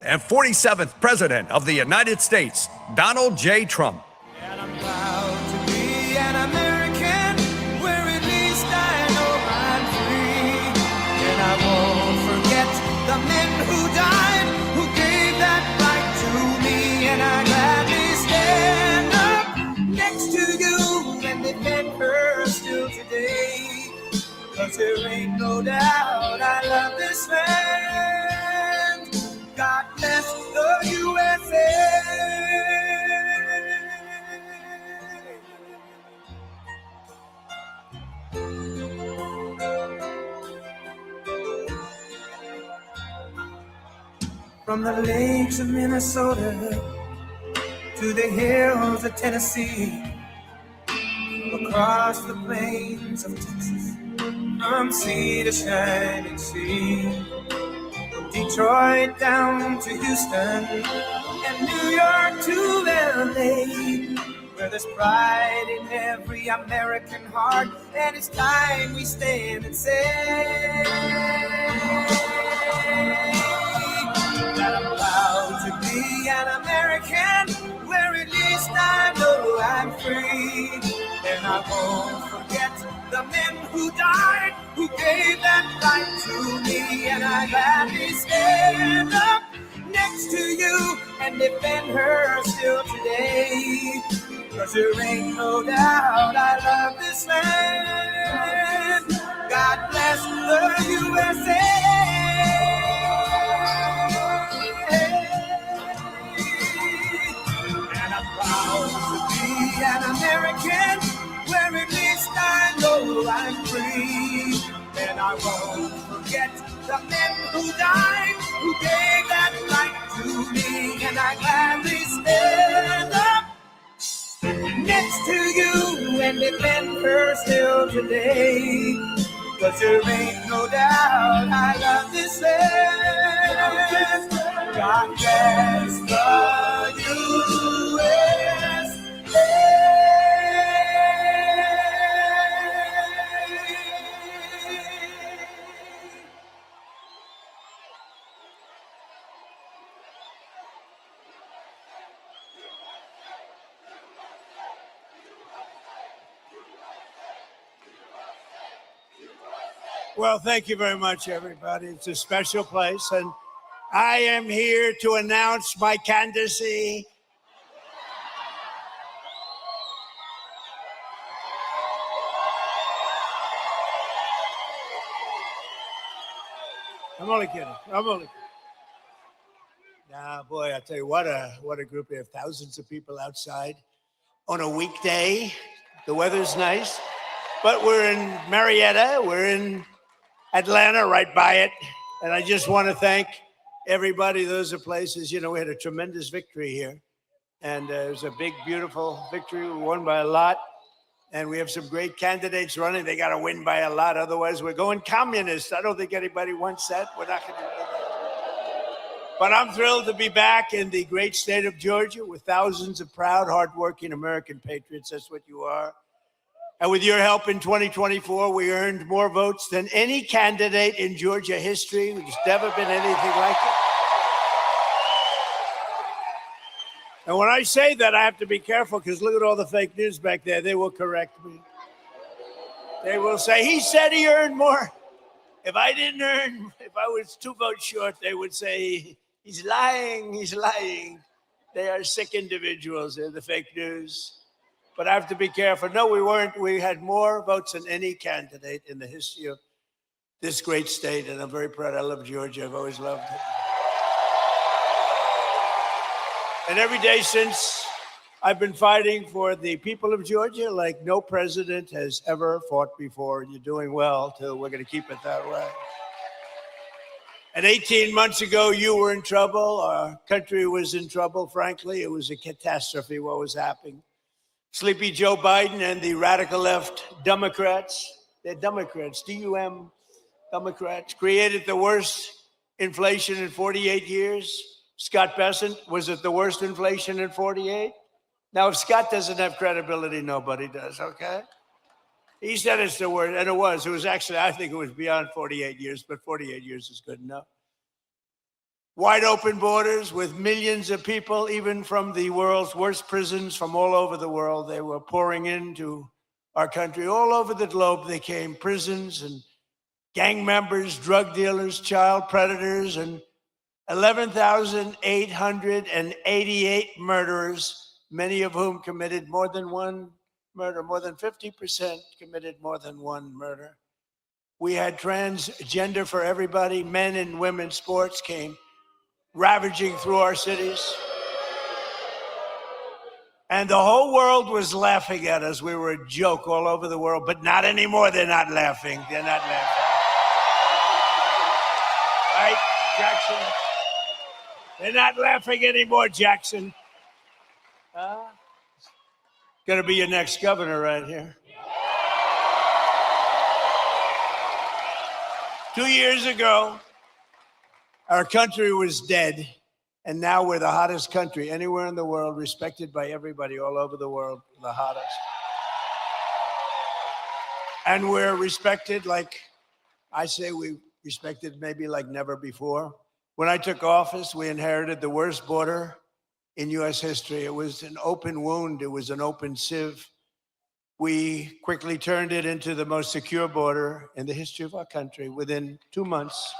and 47th President of the United States, Donald J. Trump. And I'm proud to be an American, where at least I know I'm free. And I won't forget the men who died, who gave that right to me. And I gladly stand up next to you and defend her still today. 'Cause there ain't no doubt I love this land. God bless the USA. From the lakes of Minnesota to the hills of Tennessee, across the plains of Texas, from sea to shining sea, from Detroit down to Houston and New York to LA, where there's pride in every American heart, and it's time we stand and say that I'm proud to be an American, where at least I know I'm free. And I won't forget the men who died, who gave that right to me. And I gladly stand up next to you and defend her still today. 'Cause there ain't no doubt I love this land. God bless the USA. And I'm proud to be an American, where at least I know I'm free. And I won't forget the men who died, who gave that right to me. And I gladly stand up next to you and defend her still today. 'Cause there ain't no doubt I love this land. God bless the Well, thank you very much, everybody. It's a special place, and I am here to announce my candidacy. I'm only kidding. Nah, boy, I tell you what a group. We have thousands of people outside on a weekday. The weather's nice, but we're in Marietta. We're in Atlanta, right by it. And I just want to thank everybody. Those are places, we had a tremendous victory here. And it was a big, beautiful victory. We won by a lot. And we have some great candidates running. They got to win by a lot. Otherwise, we're going communist. I don't think anybody wants that. We're not going to do that. But I'm thrilled to be back in the great state of Georgia with thousands of proud, hardworking American patriots. That's what you are. And with your help in 2024, we earned more votes than any candidate in Georgia history. There's never been anything like it. And when I say that, I have to be careful, because look at all the fake news back there. They will correct me. They will say, he said he earned more. If I was 2 votes short, they would say, he's lying. They are sick individuals. They're the fake news. But I have to be careful. No, we weren't. We had more votes than any candidate in the history of this great state. And I'm very proud. I love Georgia. I've always loved it. And every day since, I've been fighting for the people of Georgia like no president has ever fought before. And you're doing well, too. We're going to keep it that way. And 18 months ago, you were in trouble. Our country was in trouble, frankly. It was a catastrophe what was happening. Sleepy Joe Biden and the radical left Democrats, they're Democrats, D-U-M, Democrats, created the worst inflation in 48 years. Scott Bessent, was it the worst inflation in 48? Now, if Scott doesn't have credibility, nobody does, okay? He said it's the worst, and it was. It was actually, I think it was beyond 48 years, but 48 years is good enough. wide open borders with millions of people, even from the world's worst prisons from all over the world. They were pouring into our country. All over the globe they came, prisons and gang members, drug dealers, child predators, and 11,888 murderers, many of whom committed more than one murder. More than 50% committed more than one murder. We had transgender for everybody. Men and women's sports came ravaging through our cities. And the whole world was laughing at us. We were a joke all over the world, but not anymore. They're not laughing. They're not laughing. Right, Jackson? They're not laughing anymore, Jackson. Gonna be your next governor right here. 2 years ago, our country was dead, and now we're the hottest country anywhere in the world, respected by everybody all over the world, the hottest. And we're respected like, I say we respected maybe like never before. When I took office, we inherited the worst border in US history. It was an open wound, it was an open sieve. We quickly turned it into the most secure border in the history of our country within 2 months.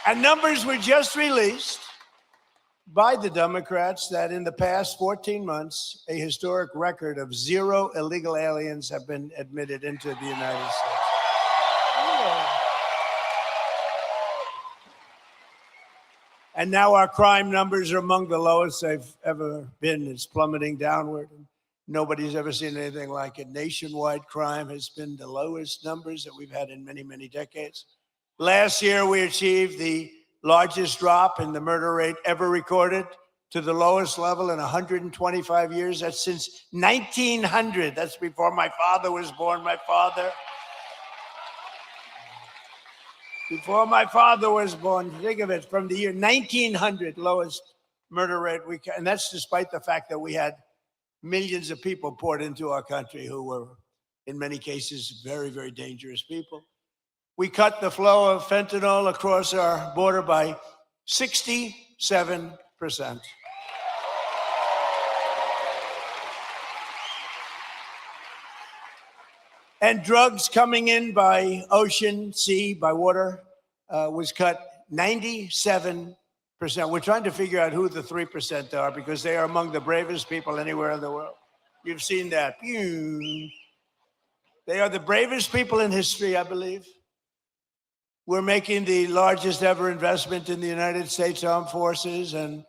And numbers were just released by the Democrats that in the past 14 months, a historic record of 0 illegal aliens have been admitted into the United States. And now our crime numbers are among the lowest they've ever been. It's plummeting downward. Nobody's ever seen anything like it. Nationwide crime has been the lowest numbers that we've had in many, many decades. Last year, we achieved the largest drop in the murder rate ever recorded to the lowest level in 125 years. That's since 1900. That's before my father was born. Before my father was born, think of it, from the year 1900, lowest murder rate. And that's despite the fact that we had millions of people poured into our country who were, in many cases, very, very dangerous people. We cut the flow of fentanyl across our border by 67%. And drugs coming in by ocean, sea, by water was cut 97%. We're trying to figure out who the 3% are because they are among the bravest people anywhere in the world. You've seen that. They are the bravest people in history, I believe. We're making the largest ever investment in the United States Armed Forces, and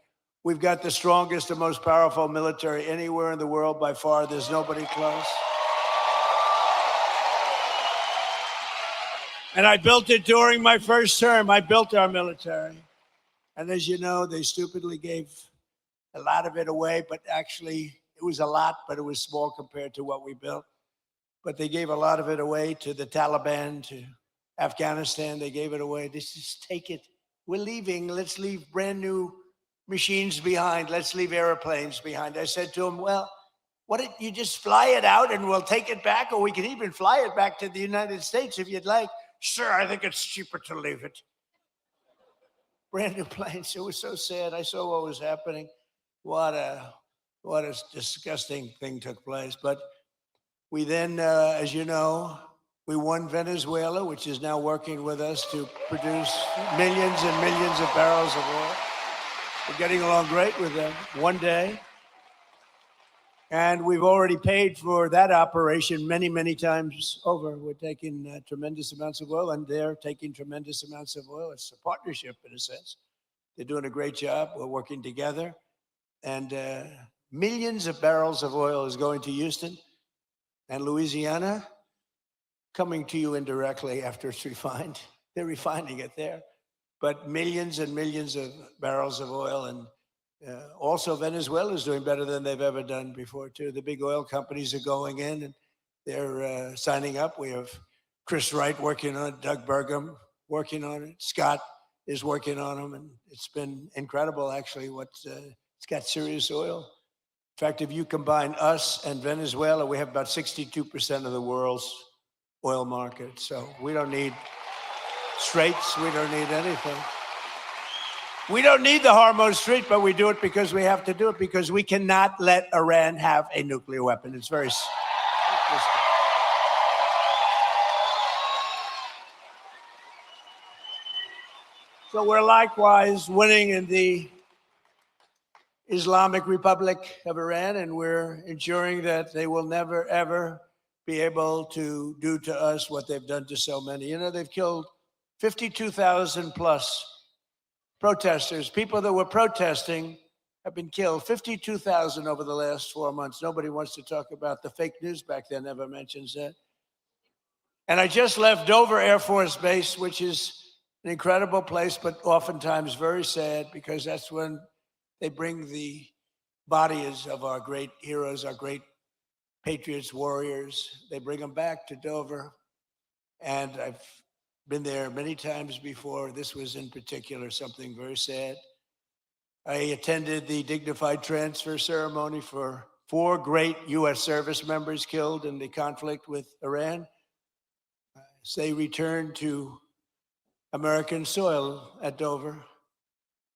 we've got the strongest and most powerful military anywhere in the world by far. There's nobody close. And I built it during my first term. I built our military. And as you know, they stupidly gave a lot of it away, but actually it was a lot, but it was small compared to what we built. But they gave a lot of it away to the Taliban, to Afghanistan. They gave it away. They just take it. We're leaving. Let's leave brand new machines behind. Let's leave airplanes behind. I said to them, well, why don't you just fly it out and we'll take it back, or we can even fly it back to the United States if you'd like. Sure, I think it's cheaper to leave it. Brand new planes. It was so sad. I saw what was happening. What a disgusting thing took place. But we then, as you know, we won Venezuela, which is now working with us to produce millions and millions of barrels of oil. We're getting along great with them. One day. And we've already paid for that operation many, many times over. We're taking tremendous amounts of oil, and they're taking tremendous amounts of oil. It's a partnership in a sense. They're doing a great job. We're working together. And millions of barrels of oil is going to Houston and Louisiana, coming to you indirectly after it's refined. They're refining it there. But millions and millions of barrels of oil. And also, Venezuela is doing better than they've ever done before, too. The big oil companies are going in, and they're signing up. We have Chris Wright working on it, Doug Burgum working on it, Scott is working on them, and it's been incredible, actually. It's got serious oil. In fact, if you combine us and Venezuela, we have about 62% of the world's oil market. So we don't need straits. We don't need anything. We don't need the Hormuz Strait, but we do it because we have to do it, because we cannot let Iran have a nuclear weapon. It's very simple. So we're likewise winning in the Islamic Republic of Iran, and we're ensuring that they will never, ever be able to do to us what they've done to so many. You know, they've killed 52,000 plus protesters. People that were protesting have been killed. 52,000 over the last 4 months. Nobody wants to talk about the fake news back then, never mentions that. And I just left Dover Air Force Base, which is an incredible place, but oftentimes very sad, because that's when they bring the bodies of our great heroes, our great patriots, warriors. They bring them back to Dover. And I've been there many times before. This was in particular something very sad. I attended the dignified transfer ceremony for 4 great U.S. service members killed in the conflict with Iran. As they returned to American soil at Dover.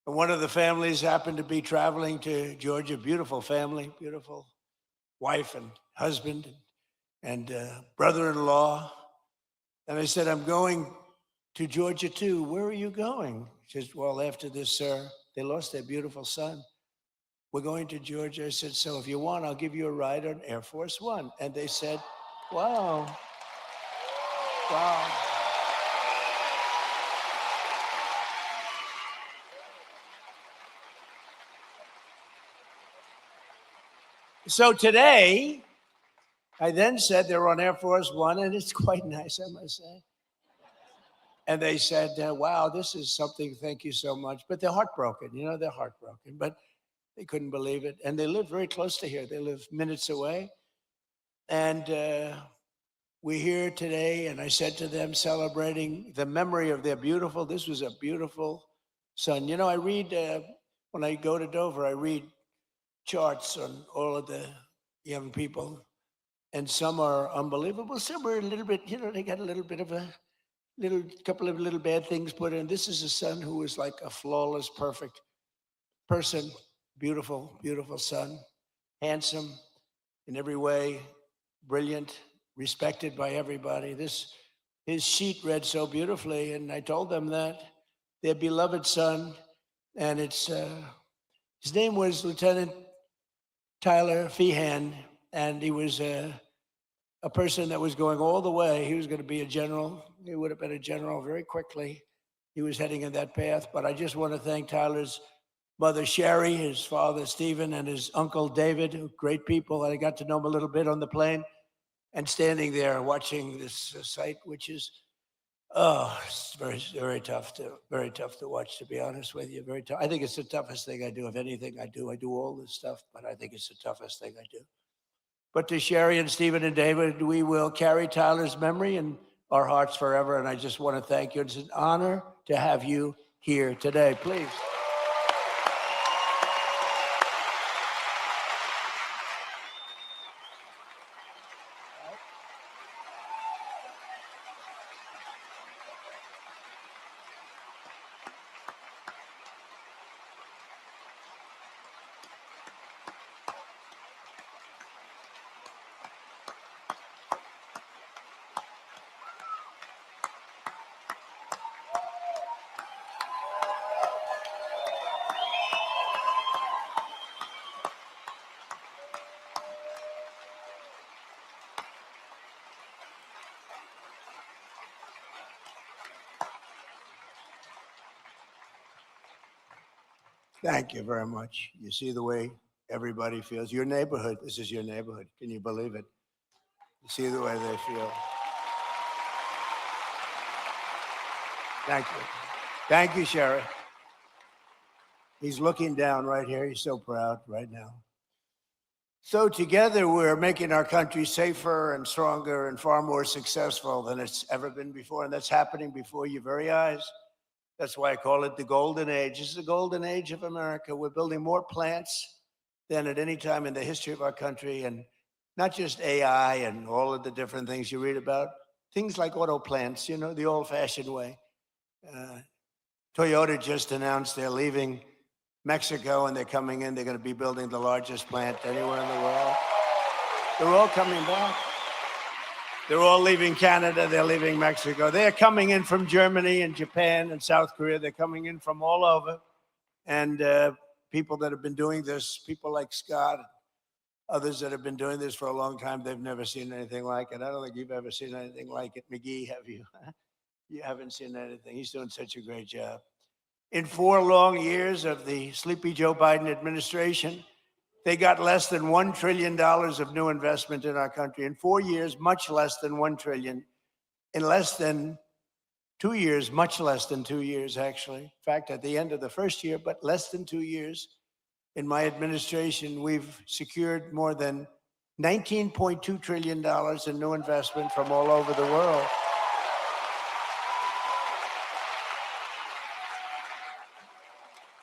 And one of the families happened to be traveling to Georgia. Beautiful family, beautiful wife and husband and brother-in-law. And I said, I'm going to Georgia too. Where are you going? She says, well, after this, sir, they lost their beautiful son. We're going to Georgia. I said, so if you want, I'll give you a ride on Air Force One. And they said, wow, wow. So today, I then said they're on Air Force One, and it's quite nice, I must say. And they said, wow, this is something, thank you so much. But they're heartbroken, you know, they're heartbroken, but they couldn't believe it. And they live very close to here. They live minutes away. And we're here today, and I said to them, celebrating the memory of their beautiful, this was a beautiful son. You know, I read, when I go to Dover, I read charts on all of the young people, and some are unbelievable. Some are a little bit, you know, they got a little bit of a couple of little bad things put in. This is a son who is like a flawless, perfect person, beautiful, beautiful son, handsome in every way, brilliant, respected by everybody. His sheet read so beautifully, and I told them that their beloved son, and it's his name was Lieutenant Tyler Feehan, and he was a person that was going all the way. He was going to be a general. He would have been a general very quickly. He was heading in that path. But I just want to thank Tyler's mother, Sherry, his father, Stephen, and his uncle, David, great people. I got to know them a little bit on the plane, and standing there watching this sight, which is, oh, it's very, very tough to watch, to be honest with you. Very tough. I think it's the toughest thing I do. If anything I do all this stuff, but I think it's the toughest thing I do. But to Sherry and Stephen and David, we will carry Tyler's memory in our hearts forever. And I just want to thank you. It's an honor to have you here today. Please. Thank you very much. You see the way everybody feels. Your neighborhood, this is your neighborhood. Can you believe it? You see the way they feel. Thank you. Thank you, Sherry. He's looking down right here. He's so proud right now. So together we're making our country safer and stronger and far more successful than it's ever been before. And that's happening before your very eyes. That's why I call it the golden age. This is the golden age of America. We're building more plants than at any time in the history of our country. And not just AI and all of the different things you read about, things like auto plants, you know, the old-fashioned way. Toyota just announced they're leaving Mexico and they're coming in. They're going to be building the largest plant anywhere in the world. They're all coming back. They're all leaving Canada. They're leaving Mexico. They're coming in from Germany and Japan and South Korea. They're coming in from all over. And people that have been doing this, people like Scott, others that have been doing this for a long time, they've never seen anything like it. I don't think you've ever seen anything like it. McGee, have you? You haven't seen anything. He's doing such a great job. In 4 long years of the sleepy Joe Biden administration, they got less than $1 trillion of new investment in our country. In 4 years, much less than $1 trillion. In less than 2 years, much less than 2 years, actually. In fact, at the end of the first year, but less than 2 years, in my administration, we've secured more than $19.2 trillion in new investment from all over the world.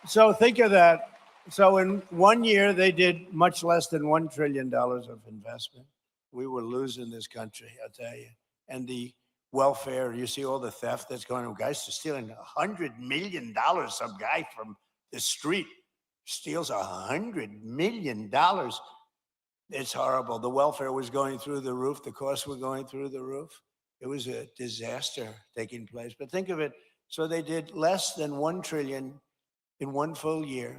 So think of that. So in 1 year, they did much less than $1 trillion of investment. We were losing this country, I'll tell you. And the welfare, you see all the theft that's going on. Guys are stealing $100 million. Some guy from the street steals $100 million. It's horrible. The welfare was going through the roof. The costs were going through the roof. It was a disaster taking place. But think of it. So they did less than $1 trillion in 1 full year.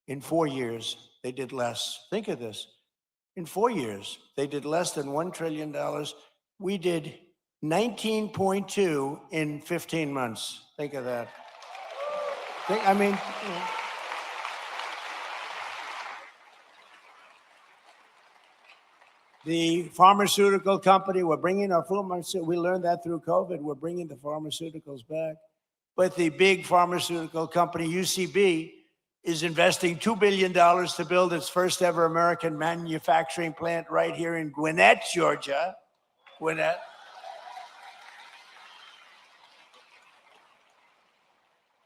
In 4 years, they did less. Think of this. In 4 years, they did less than $1 trillion. We did 19.2 in 15 months. Think of that. I mean, the pharmaceutical company, we're bringing our pharmaceuticals. We learned that through COVID. We're bringing the pharmaceuticals back. But the big pharmaceutical company, UCB, is investing $2 billion to build its first ever American manufacturing plant right here in Gwinnett, Georgia. Gwinnett.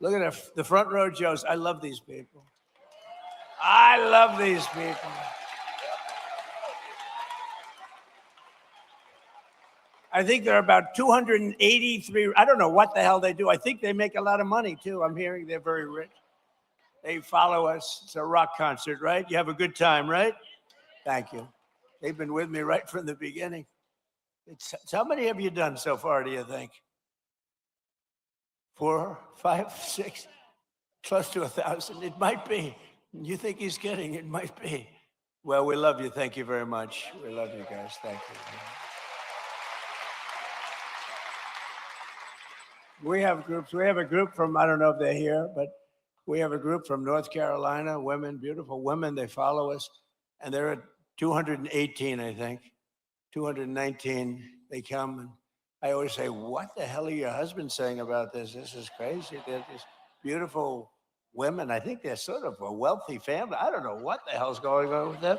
Look at the front row Joes. I love these people. I love these people. I think there are about 283. I don't know what the hell they do. I think they make a lot of money too. I'm hearing they're very rich. They follow us. It's a rock concert, right? You have a good time, right? Thank you. They've been with me right from the beginning. So how many have you done so far, do you think? 4, 5, 6, close to 1,000. It might be. You think he's kidding? It might be. Well, we love you. Thank you very much. We love you guys. Thank you. We have groups. We have a group from, I don't know if they're here, but we have a group from North Carolina, women, beautiful women. They follow us. And they're at 218, I think. 219. They come. And I always say, what the hell are your husbands saying about this? This is crazy. They're just beautiful women. I think they're sort of a wealthy family. I don't know what the hell's going on with them.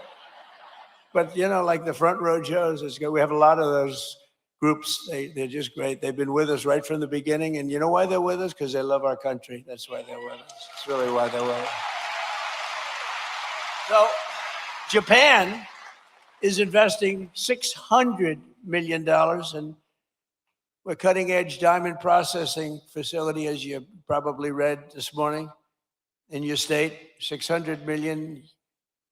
But, you know, like the front row Joes, it's good. We have a lot of those groups. They're just great. They've been with us right from the beginning. And you know why they're with us? Because they love our country. That's why they're with us. It's really why they're with us. So Japan is investing $600 million in a cutting-edge diamond processing facility, as you probably read this morning in your state, $600 million.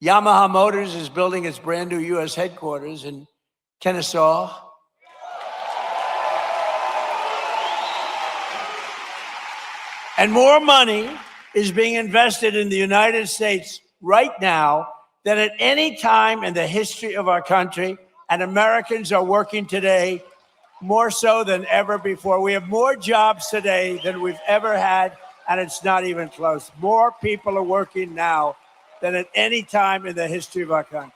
Yamaha Motors is building its brand new U.S. headquarters in Kennesaw. And more money is being invested in the United States right now than at any time in the history of our country. And Americans are working today more so than ever before. We have more jobs today than we've ever had, and it's not even close. More people are working now than at any time in the history of our country.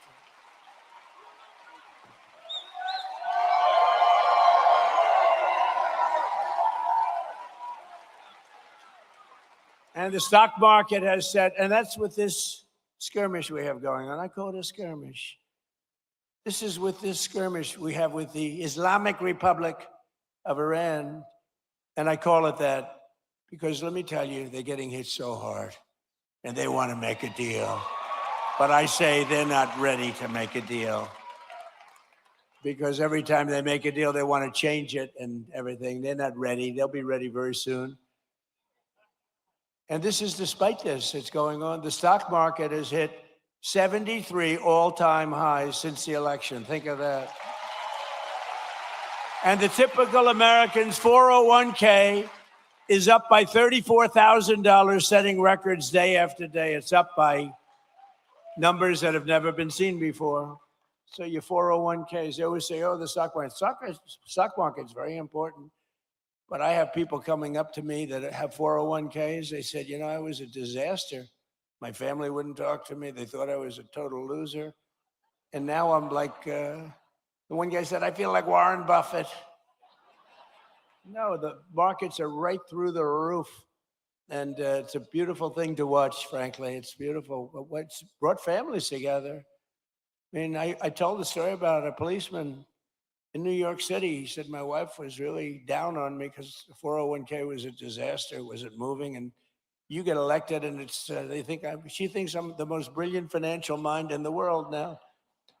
And the stock market has said, and that's with this skirmish we have going on. I call it a skirmish. This is with this skirmish we have with the Islamic Republic of Iran. And I call it that because let me tell you, they're getting hit so hard and they want to make a deal. But I say they're not ready to make a deal because every time they make a deal, they want to change it and everything. They're not ready. They'll be ready very soon. And this is despite this, it's going on. The stock market has hit 73 all-time highs since the election. Think of that. And the typical American's 401k is up by $34,000, setting records day after day. It's up by numbers that have never been seen before. So your 401ks, they always say, oh, the stock market. Stock market's very important. But I have people coming up to me that have 401ks. They said, you know, I was a disaster. My family wouldn't talk to me. They thought I was a total loser. And now I'm like, the one guy said, I feel like Warren Buffett. No, the markets are right through the roof. And it's a beautiful thing to watch, frankly. It's beautiful. But what's brought families together. I mean, I told the story about a policeman in New York City. He said, my wife was really down on me because the 401k was a disaster, wasn't moving. And you get elected and it's, she thinks I'm the most brilliant financial mind in the world now.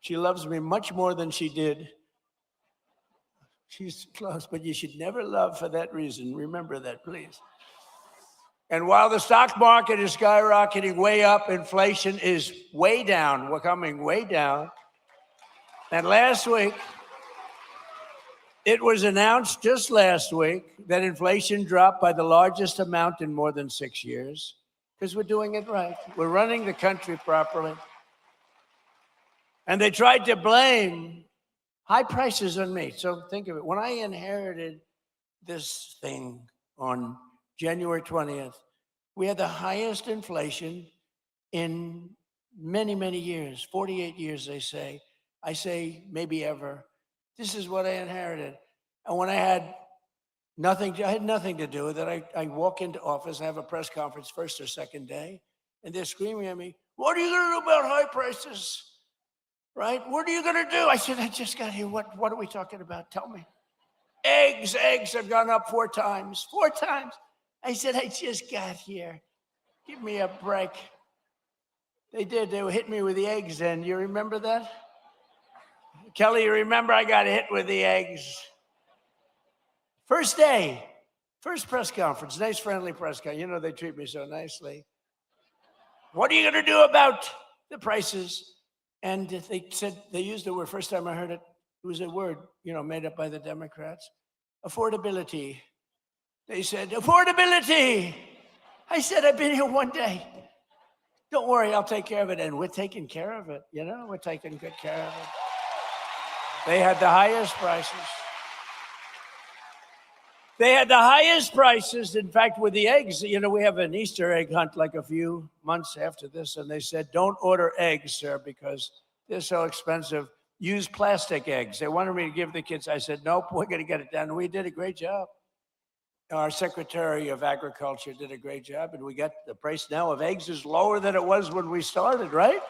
She loves me much more than she did. She's close, but you should never love for that reason. Remember that, please. And while the stock market is skyrocketing way up, inflation is way down. We're coming way down. And last week, it was announced just last week that inflation dropped by the largest amount in more than 6 years because we're doing it right. We're running the country properly. And they tried to blame high prices on me. So think of it. When I inherited this thing on January 20th, we had the highest inflation in many, many years, 48 years, they say. I say maybe ever. This is what I inherited. And when I had nothing to do with it, I walk into office, I have a press conference first or second day, and they're screaming at me, what are you going to do about high prices? Right? What are you going to do? I said, I just got here. What are we talking about? Tell me. Eggs have gone up 4 times. 4 times. I said, I just got here. Give me a break. They did. They hit me with the eggs then. You remember that? Kelly, you remember I got hit with the eggs. First day, first press conference, nice friendly press conference. You know, they treat me so nicely. What are you going to do about the prices? And they said, they used the word, first time I heard it, it was a word, you know, made up by the Democrats. Affordability. They said, affordability. I said, I've been here 1 day. Don't worry, I'll take care of it. And we're taking care of it, you know, we're taking good care of it. They had the highest prices. They had the highest prices. In fact, with the eggs, you know, we have an Easter egg hunt like a few months after this. And they said, don't order eggs, sir, because they're so expensive. Use plastic eggs. They wanted me to give the kids. I said, nope, we're going to get it done. We did a great job. Our Secretary of Agriculture did a great job. And we got the price now of eggs is lower than it was when we started, right?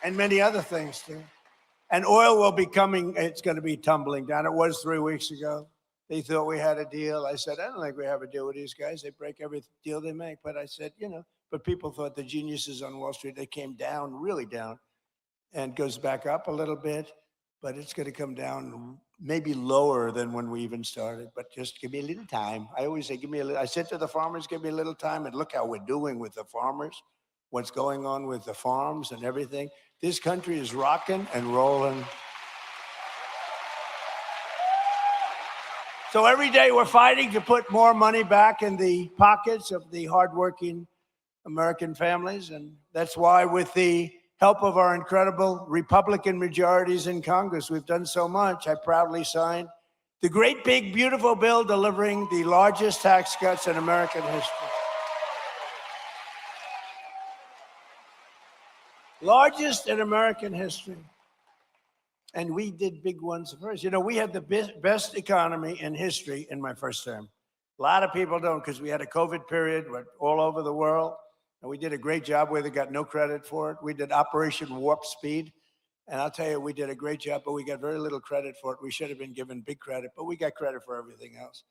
And many other things, too. And oil will be coming, it's going to be tumbling down. It was 3 weeks ago. They thought we had a deal. I said, I don't think we have a deal with these guys. They break every deal they make. But I said, you know, but people thought the geniuses on Wall Street, they came down, really down, and goes back up a little bit. But it's going to come down maybe lower than when we even started. But just give me a little time. I always say, give me a little. I said to the farmers, give me a little time. And look how we're doing with the farmers, what's going on with the farms and everything. This country is rocking and rolling. So every day we're fighting to put more money back in the pockets of the hardworking American families. And that's why with the help of our incredible Republican majorities in Congress, we've done so much. I proudly signed the great, big, beautiful bill delivering the largest tax cuts in American history. Largest in American history. And we did big ones first. You know, we had the best economy in history in my first term. A lot of people don't because we had a COVID period all over the world. And we did a great job where they got no credit for it. We did Operation Warp Speed. And I'll tell you, we did a great job, but we got very little credit for it. We should have been given big credit, but we got credit for everything else.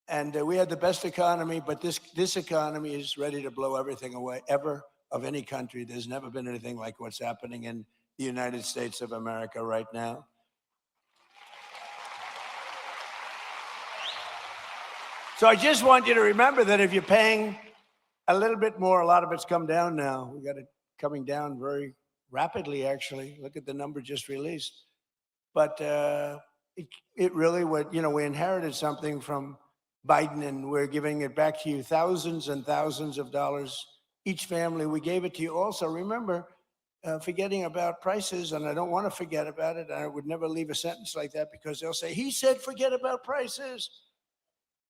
And we had the best economy, but this economy is ready to blow everything away, ever, of any country. There's never been anything like what's happening in the United States of America right now. So I just want you to remember that if you're paying a little bit more, a lot of it's come down now. We got it coming down very rapidly, actually. Look at the number just released. But it really would, we inherited something from Biden, and we're giving it back to you, thousands and thousands of dollars each family. We gave it to you. Also, remember, forgetting about prices, and I don't want to forget about it. I would never leave a sentence like that because they'll say, he said, forget about prices.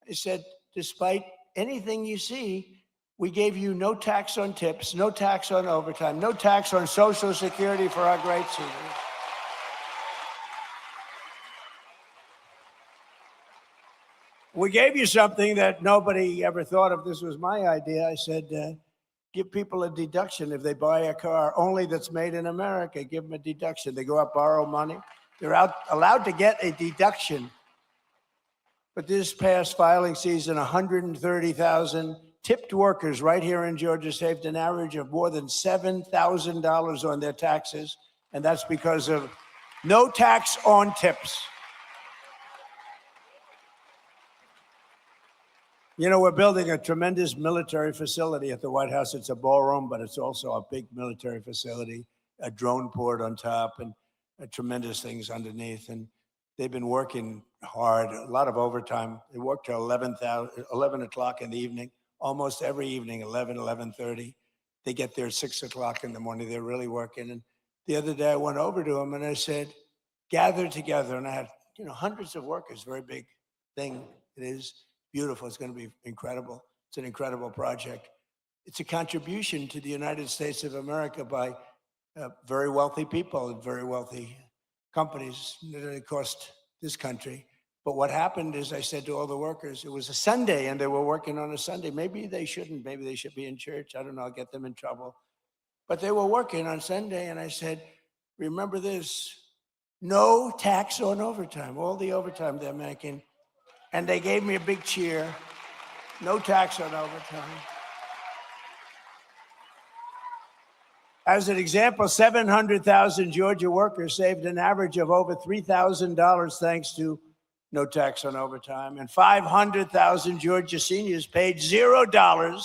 I said, despite anything you see, we gave you no tax on tips, no tax on overtime, no tax on Social Security for our great seniors. We gave you something that nobody ever thought of. This was my idea. I said, give people a deduction if they buy a car only that's made in America. Give them a deduction. They go out, borrow money. They're allowed to get a deduction. But this past filing season, 130,000 tipped workers right here in Georgia saved an average of more than $7,000 on their taxes. And that's because of no tax on tips. We're building a tremendous military facility at the White House. It's a ballroom, but it's also a big military facility, a drone port on top, and tremendous things underneath. And they've been working hard, a lot of overtime. They work till 11 o'clock in the evening, almost every evening, 11:30. They get there at 6 o'clock in the morning. They're really working. And the other day I went over to them and I said, gather together. And I had, hundreds of workers, very big thing it is. Beautiful. It's going to be incredible. It's an incredible project. It's a contribution to the United States of America by very wealthy people and very wealthy companies that cost this country. But what happened is I said to all the workers, it was a Sunday and they were working on a Sunday. Maybe they shouldn't. Maybe they should be in church. I don't know. I'll get them in trouble. But they were working on Sunday. And I said, remember this, no tax on overtime, all the overtime they're making. And they gave me a big cheer. No tax on overtime. As an example, 700,000 Georgia workers saved an average of over $3,000 thanks to no tax on overtime. And 500,000 Georgia seniors paid $0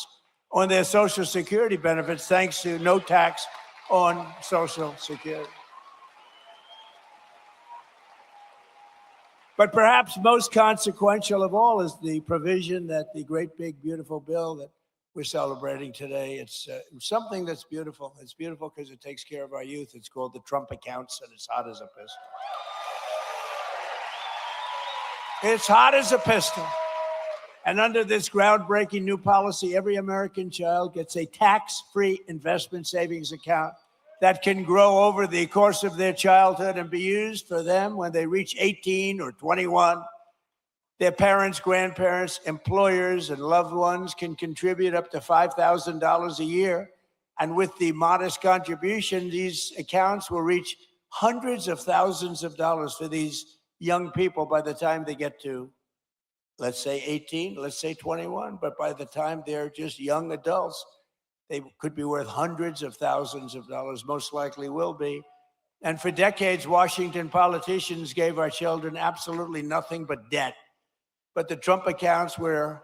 on their Social Security benefits thanks to no tax on Social Security. But perhaps most consequential of all is the provision that the great, big, beautiful bill that we're celebrating today. It's something that's beautiful. It's beautiful because it takes care of our youth. It's called the Trump accounts, and it's hot as a pistol. It's hot as a pistol. And under this groundbreaking new policy, every American child gets a tax-free investment savings account that can grow over the course of their childhood and be used for them when they reach 18 or 21. Their parents, grandparents, employers, and loved ones can contribute up to $5,000 a year. And with the modest contribution, these accounts will reach hundreds of thousands of dollars for these young people by the time they get to, let's say 18, let's say 21. But by the time they're just young adults, they could be worth hundreds of thousands of dollars, most likely will be. And for decades, Washington politicians gave our children absolutely nothing but debt. But the Trump accounts, we're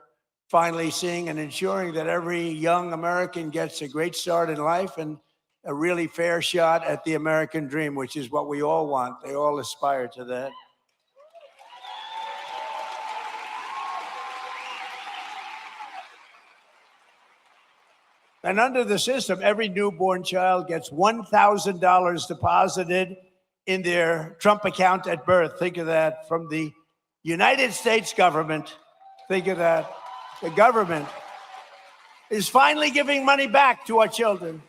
finally seeing and ensuring that every young American gets a great start in life and a really fair shot at the American dream, which is what we all want. They all aspire to that. And under the system, every newborn child gets $1,000 deposited in their Trump account at birth. Think of that, from the United States government. Think of that. The government is finally giving money back to our children.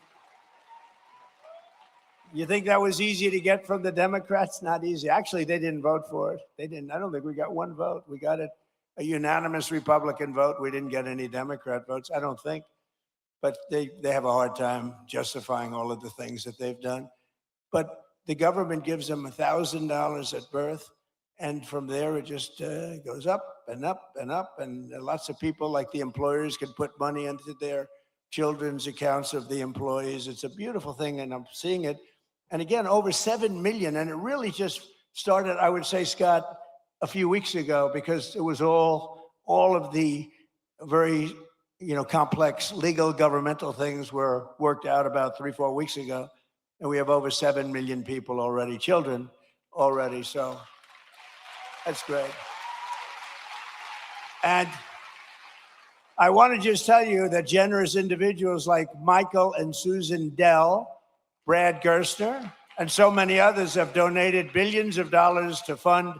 You think that was easy to get from the Democrats? Not easy. Actually, they didn't vote for it. They didn't. I don't think we got one vote. We got a unanimous Republican vote. We didn't get any Democrat votes, I don't think. But they have a hard time justifying all of the things that they've done. But the government gives them $1,000 at birth. And from there, it just goes up and up and up. And lots of people, like the employers, can put money into their children's accounts of the employees. It's a beautiful thing, and I'm seeing it. And again, over 7 million. And it really just started, I would say, Scott, a few weeks ago, because it was all all of the very, complex legal governmental things were worked out about 3-4 weeks ago. And we have over 7 million people already, children already. So that's great. And I want to just tell you that generous individuals like Michael and Susan Dell, Brad Gerstner, and so many others have donated billions of dollars to fund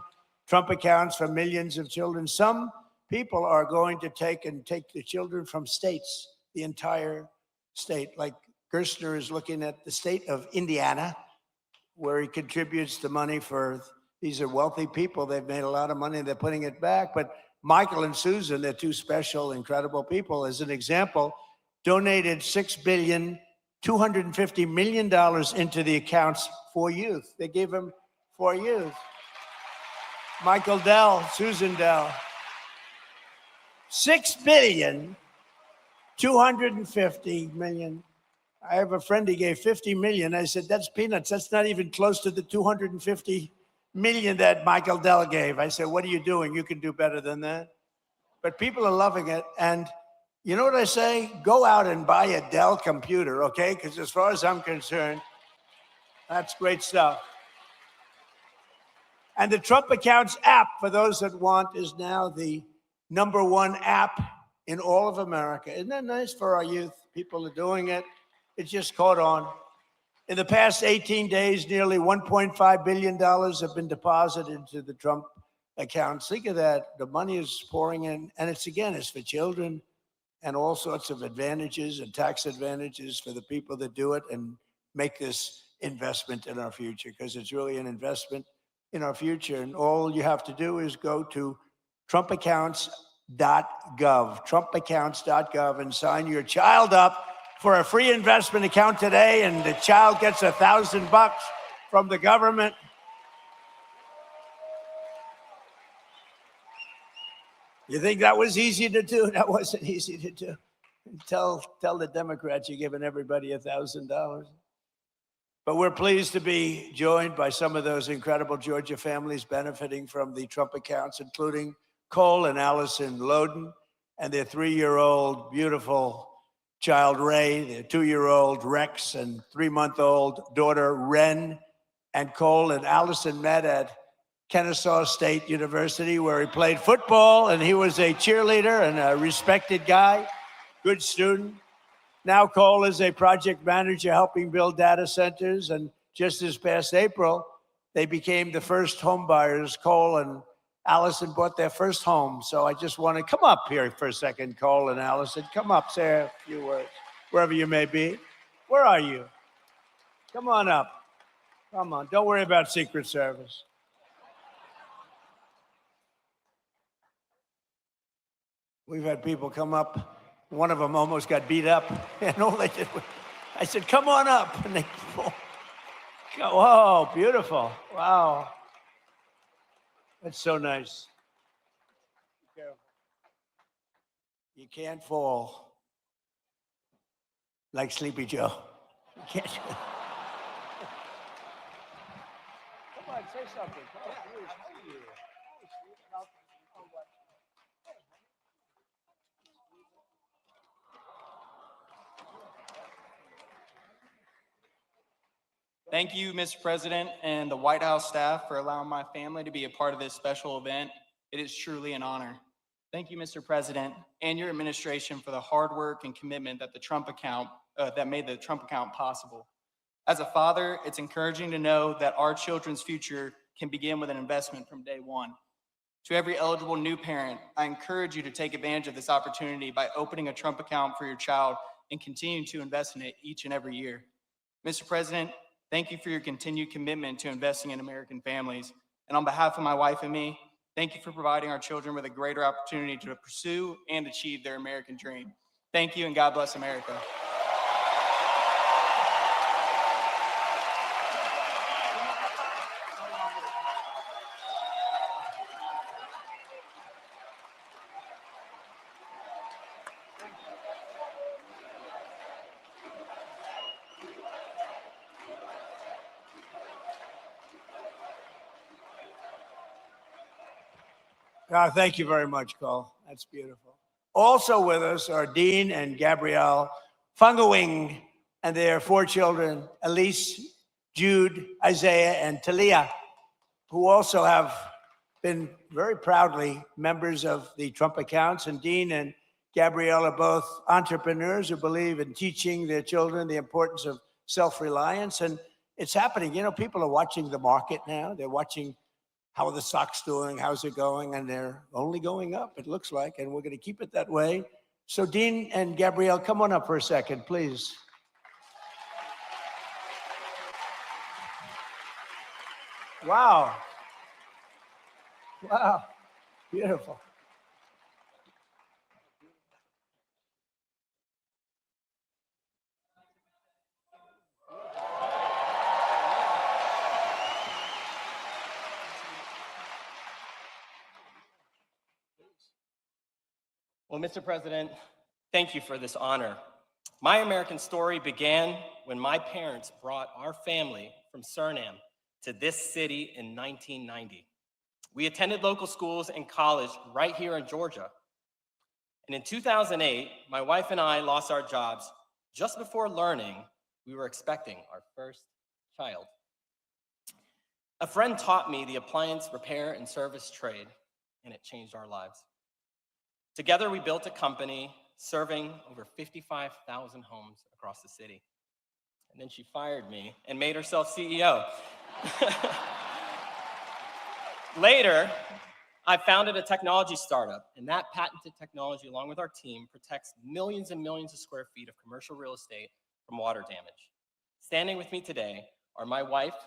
Trump accounts for millions of children. Some people are going to take the children from states, the entire state. Like Gerstner is looking at the state of Indiana, where he contributes the money for, these are wealthy people. They've made a lot of money. They're putting it back. But Michael and Susan, they're two special, incredible people. As an example, donated $6.25 billion into the accounts for youth. They gave them for youth. Michael Dell, Susan Dell. $6.25 billion. I have a friend, he gave 50 million. I said, that's peanuts. That's not even close to the 250 million that Michael Dell gave. I said, what are you doing? You can do better than that. But people are loving it. And you know what I say? Go out and buy a Dell computer, okay? Because as far as I'm concerned, that's great stuff. And the Trump Accounts app, for those that want, is now the #1 app in all of America. Isn't that nice for our youth? People are doing it. It just caught on. In the past 18 days, nearly $1.5 billion have been deposited into the Trump accounts. Think of that. The money is pouring in. And it's for children and all sorts of advantages and tax advantages for the people that do it and make this investment in our future, because it's really an investment in our future. And all you have to do is go to TrumpAccounts.gov, TrumpAccounts.gov, and sign your child up for a free investment account today, and the child gets $1,000 from the government. You think that was easy to do? That wasn't easy to do. Tell the Democrats you're giving everybody $1,000. But we're pleased to be joined by some of those incredible Georgia families benefiting from the Trump accounts, including Cole and Allison Loden and their 3-year-old beautiful child Ray, their 2-year-old Rex, and 3-month-old daughter Ren. And Cole and Allison met at Kennesaw State University, where he played football, and he was a cheerleader and a respected guy, good student. Now Cole is a project manager helping build data centers, and just this past April, they became the first home buyers. Cole and Allison bought their first home. So I just want to come up here for a second, Cole and Allison. Come up, say a few words, wherever you may be. Where are you? Come on up. Come on, don't worry about Secret Service. We've had people come up. One of them almost got beat up. And all they did was, I said, come on up. And they, whoa, beautiful. Wow. That's so nice. Be careful. You can't fall like Sleepy Joe. You can't. Come on, say something. Come on, please. Thank you, Mr. President, and the White House staff for allowing my family to be a part of this special event. It is truly an honor. Thank you, Mr. President, and your administration for the hard work and commitment that that made the Trump account possible. As a father, it's encouraging to know that our children's future can begin with an investment from day one. To every eligible new parent, I encourage you to take advantage of this opportunity by opening a Trump account for your child and continuing to invest in it each and every year. Mr. President, thank you for your continued commitment to investing in American families. And on behalf of my wife and me, thank you for providing our children with a greater opportunity to pursue and achieve their American dream. Thank you, and God bless America. Thank you very much, Cole. That's beautiful. Also with us are Dean and Gabrielle Fungawing and their 4 children, Elise, Jude, Isaiah, and Talia, who also have been very proudly members of the Trump accounts. And Dean and Gabrielle are both entrepreneurs who believe in teaching their children the importance of self-reliance. And it's happening. You know, people are watching the market now. They're watching how are the stocks doing, how's it going, and they're only going up, it looks like, and we're going to keep it that way. So Dean and Gabrielle, come on up for a second, please. Wow. Wow. Beautiful. Well, Mr. President, thank you for this honor. My American story began when my parents brought our family from Suriname to this city in 1990. We attended local schools and college right here in Georgia. And in 2008, my wife and I lost our jobs just before learning we were expecting our first child. A friend taught me the appliance repair and service trade, and it changed our lives. Together, we built a company serving over 55,000 homes across the city. And then she fired me and made herself CEO. Later, I founded a technology startup, and that patented technology, along with our team, protects millions and millions of square feet of commercial real estate from water damage. Standing with me today are my wife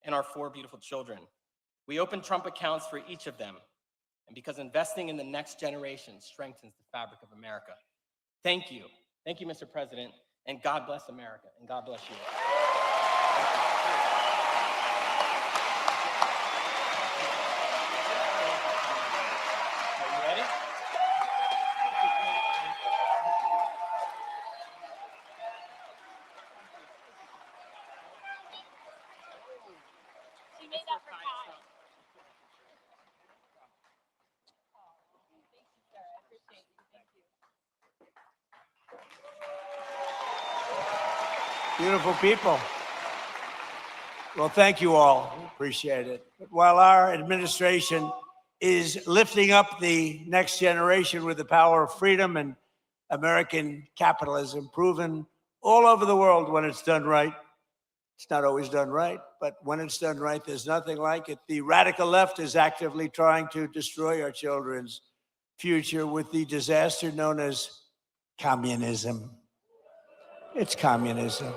and our 4 beautiful children. We opened Trump accounts for each of them, and because investing in the next generation strengthens the fabric of America. Thank you. Thank you, Mr. President, and God bless America, and God bless you. Are you ready? She made that for Kai. Beautiful people. Well, thank you all. Appreciate it. But while our administration is lifting up the next generation with the power of freedom and American capitalism, proven all over the world when it's done right. It's not always done right, but when it's done right, there's nothing like it. The radical left is actively trying to destroy our children's future with the disaster known as communism. It's communism.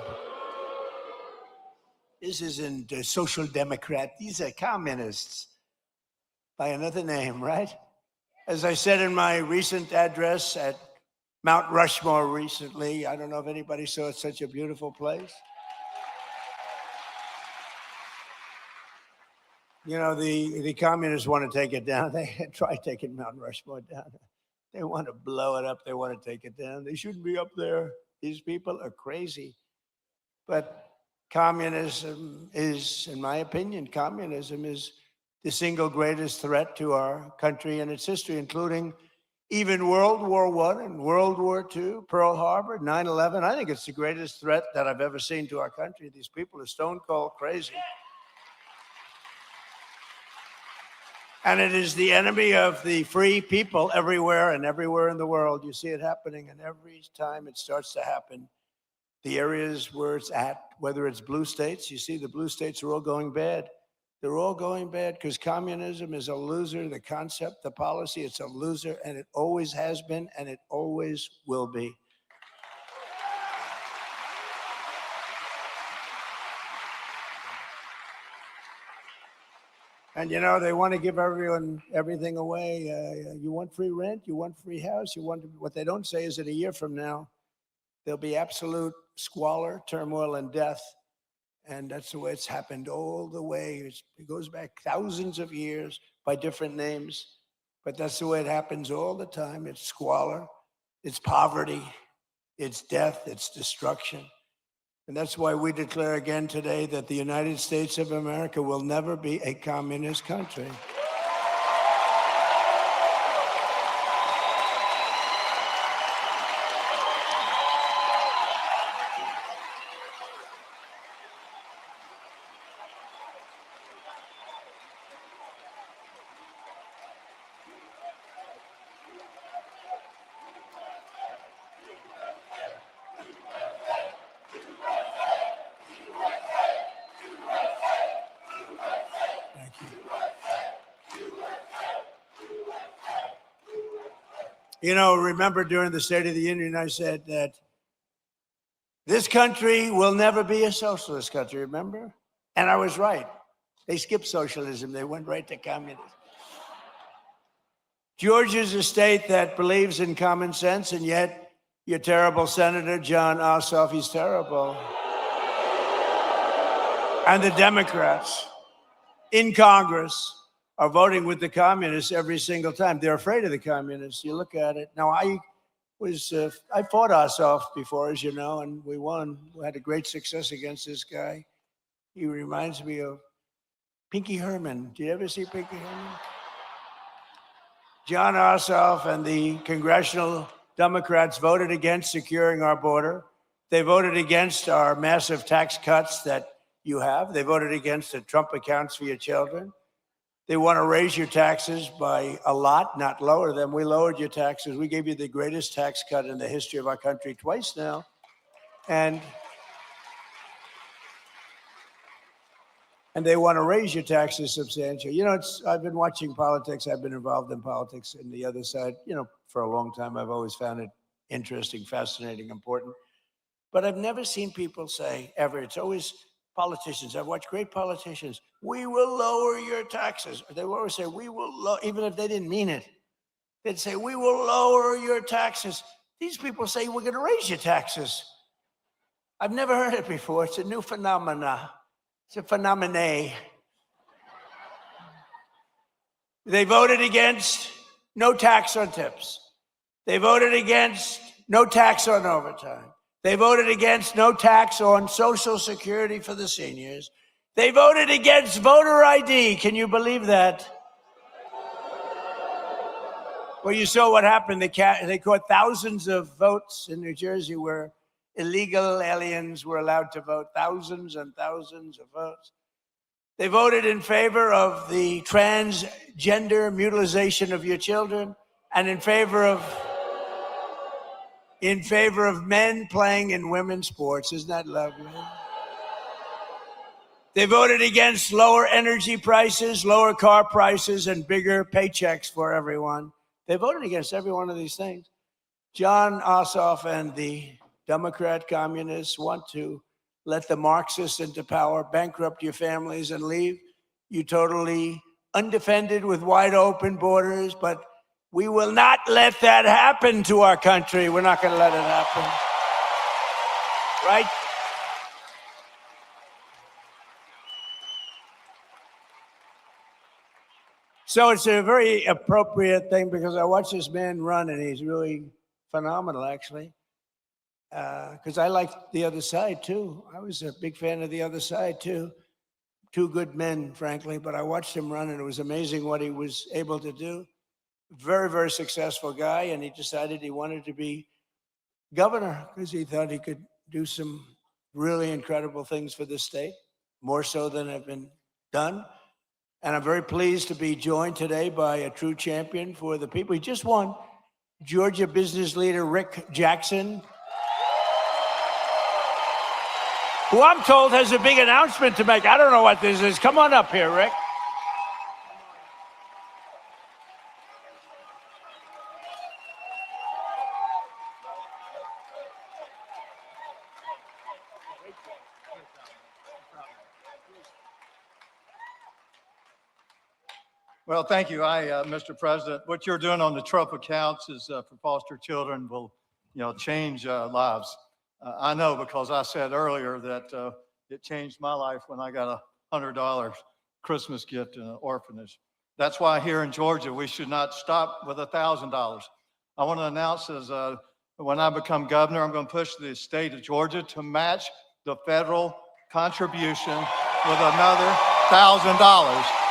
This isn't a social democrat. These are communists by another name, right? As I said in my recent address at Mount Rushmore recently, I don't know if anybody saw it, such a beautiful place. You know, the communists want to take it down. They try taking Mount Rushmore down. They want to blow it up. They want to take it down. They shouldn't be up there. These people are crazy. But communism is, in my opinion, communism is the single greatest threat to our country and its history, including even World War I and World War II, Pearl Harbor, 9/11. I think it's the greatest threat that I've ever seen to our country. These people are stone cold crazy. And it is the enemy of the free people everywhere and everywhere in the world. You see it happening, and every time it starts to happen, the areas where it's at, whether it's blue states, you see the blue states are all going bad. They're all going bad because communism is a loser. The concept, the policy, it's a loser, and it always has been, and it always will be. And you know, they want to give everyone everything away. You want free rent, you want free house, you want what they don't say is that a year from now, there'll be absolute squalor, turmoil, and death. And that's the way it's happened all the way. It goes back thousands of years by different names, but that's the way it happens all the time. It's squalor, it's poverty, it's death, it's destruction. And that's why we declare again today that the United States of America will never be a communist country. You know, remember during the State of the Union, I said that this country will never be a socialist country, remember? And I was right. They skipped socialism. They went right to communism. Georgia's a state that believes in common sense, and yet your terrible Senator, John Ossoff, he's terrible. And the Democrats in Congress are voting with the communists every single time. They're afraid of the communists. You look at it. Now, I fought Ossoff before, as you know, and we won. We had a great success against this guy. He reminds me of Pinky Herman. Did you ever see Pinky Herman? John Ossoff and the congressional Democrats voted against securing our border. They voted against our massive tax cuts that you have. They voted against the Trump accounts for your children. They want to raise your taxes by a lot, not lower them. We lowered your taxes. We gave you the greatest tax cut in the history of our country twice now. And they want to raise your taxes substantially. You know, I've been watching politics. I've been involved in politics in the other side, you know, for a long time. I've always found it interesting, fascinating, important. But I've never seen people say, ever, it's always politicians. I've watched great politicians. We will lower your taxes. They will always say, we will, even if they didn't mean it. They'd say, we will lower your taxes. These people say, we're going to raise your taxes. I've never heard it before. It's a new phenomena. It's a phenomenon. They voted against no tax on tips. They voted against no tax on overtime. They voted against no tax on Social Security for the seniors. They voted against voter ID. Can you believe that? Well, you saw what happened. They caught thousands of votes in New Jersey where illegal aliens were allowed to vote, thousands and thousands of votes. They voted in favor of the transgender mutilization of your children and in favor of men playing in women's sports. Isn't that lovely? They voted against lower energy prices, lower car prices, and bigger paychecks for everyone. They voted against every one of these things. John Ossoff and the Democrat communists want to let the Marxists into power, bankrupt your families, and leave you totally undefended with wide open borders. But we will not let that happen to our country. We're not going to let it happen. Right? So it's a very appropriate thing because I watch this man run and he's really phenomenal, actually. Because I like the other side, too. I was a big fan of the other side, too. Two good men, frankly, but I watched him run and it was amazing what he was able to do. Very, very successful guy, and he decided he wanted to be governor because he thought he could do some really incredible things for the state, more so than have been done. And I'm very pleased to be joined today by a true champion for the people. He just won, Georgia business leader Rick Jackson, who I'm told has a big announcement to make. I don't know what this is. Come on up here, Rick. Well, thank you. Mr. President, what you're doing on the Trump accounts is for foster children will, change lives. I know because I said earlier that it changed my life when I got a $100 Christmas gift in an orphanage. That's why here in Georgia, we should not stop with $1,000. I want to announce when I become governor, I'm going to push the state of Georgia to match the federal contribution with another $1,000.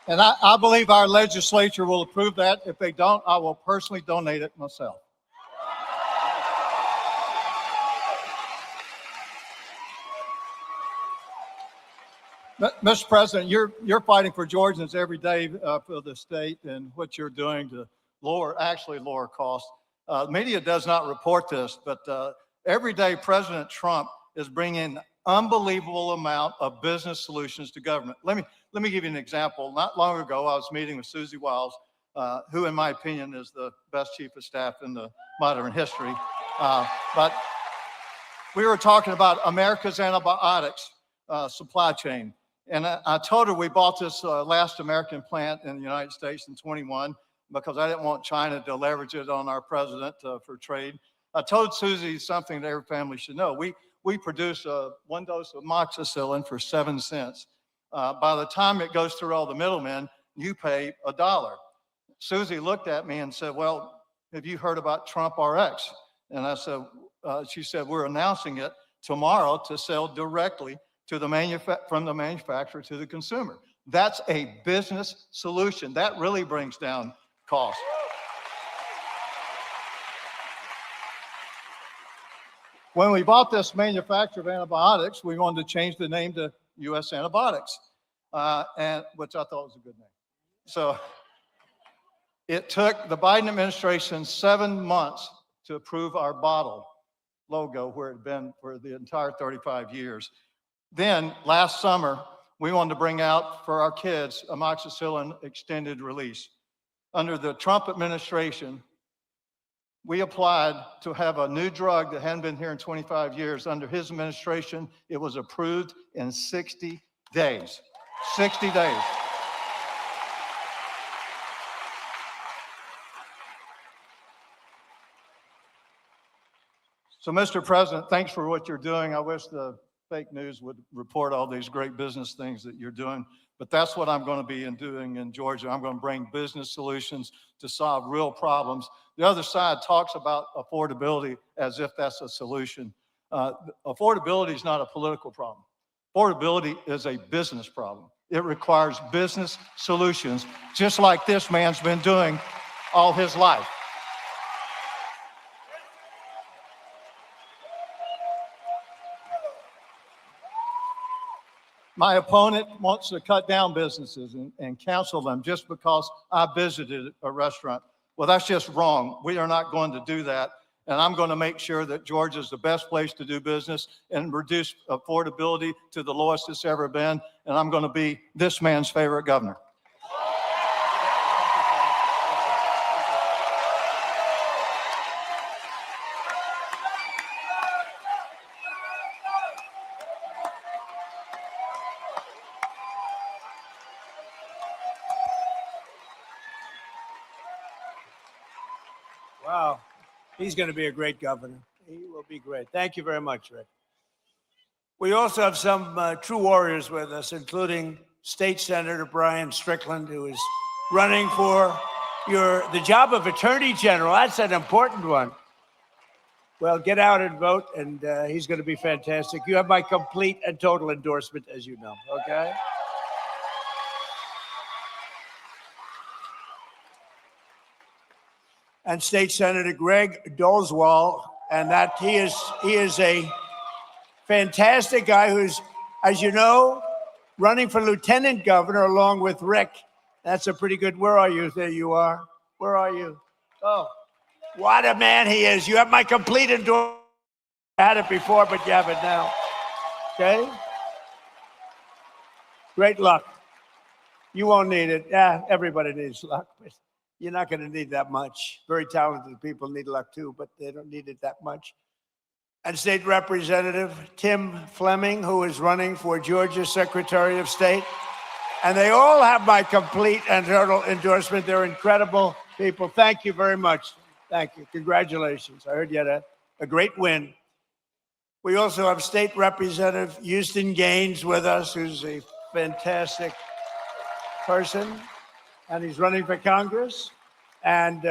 And I believe our legislature will approve that. If they don't, I will personally donate it myself. Mr. President, you're fighting for Georgians every day for the state and what you're doing to lower costs. Media does not report this, but Every day, President Trump is bringing unbelievable amount of business solutions to government. Let me give you an example. Not long ago, I was meeting with Susie Wiles, who in my opinion is the best chief of staff in the modern history. But we were talking about America's antibiotics supply chain. And I told her we bought this last American plant in the United States in 21 because I didn't want China to leverage it on our president for trade. I told Susie something that every family should know. We produce one dose of amoxicillin for 7 cents. By the time it goes through all the middlemen, you pay $1. Susie looked at me and said, well, have you heard about TrumpRx? And I said, she said, we're announcing it tomorrow to sell directly to the from the manufacturer to the consumer. That's a business solution. That really brings down costs. When we bought this manufacturer of antibiotics, we wanted to change the name to U.S. Antibiotics, and which I thought was a good name. So it took the Biden administration 7 months to approve our bottle logo where it had been for the entire 35 years. Then last summer, we wanted to bring out for our kids amoxicillin extended release. Under the Trump administration, we applied to have a new drug that hadn't been here in 25 years. Under his administration, it was approved in 60 days. 60 days. So, Mr. President, thanks for what you're doing. I wish the fake news would report all these great business things that you're doing, but that's what I'm going to be doing in Georgia. I'm going to bring business solutions to solve real problems. The other side talks about affordability as if that's a solution. Affordability is not a political problem. Affordability is a business problem. It requires business solutions, just like this man's been doing all his life. My opponent wants to cut down businesses and cancel them just because I visited a restaurant. Well, that's just wrong. We are not going to do that. And I'm going to make sure that Georgia is the best place to do business and reduce affordability to the lowest it's ever been. And I'm going to be this man's favorite governor. Wow. He's going to be a great governor. He will be great. Thank you very much, Rick. We also have some true warriors with us, including State Senator Brian Strickland, who is running for the job of Attorney General. That's an important one. Well, get out and vote, and he's going to be fantastic. You have my complete and total endorsement, as you know, okay? And State Senator Greg Dolzwall, and that he is a fantastic guy who's, as you know, running for lieutenant governor along with Rick. That's a pretty good. Where are you? There you are. Where are you? Oh, what a man he is. You have my complete endorsement. I had it before, but you have it now. Okay? Great luck. You won't need it. Yeah, everybody needs luck, but you're not going to need that much. Very talented people need luck too, but they don't need it that much. And State Representative Tim Fleming, who is running for Georgia Secretary of State. And they all have my complete and total endorsement. They're incredible people. Thank you very much. Thank you. Congratulations. I heard you had a great win. We also have State Representative Houston Gaines with us, who's a fantastic person. And he's running for Congress. And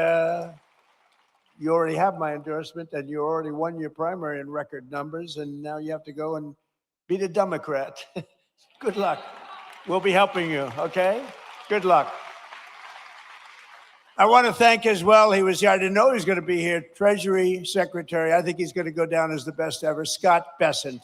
you already have my endorsement, and you already won your primary in record numbers, and now you have to go and beat a Democrat. Good luck. We'll be helping you, okay? Good luck. I want to thank as well, he was here, I didn't know he was going to be here, Treasury Secretary, I think he's going to go down as the best ever, Scott Bessent.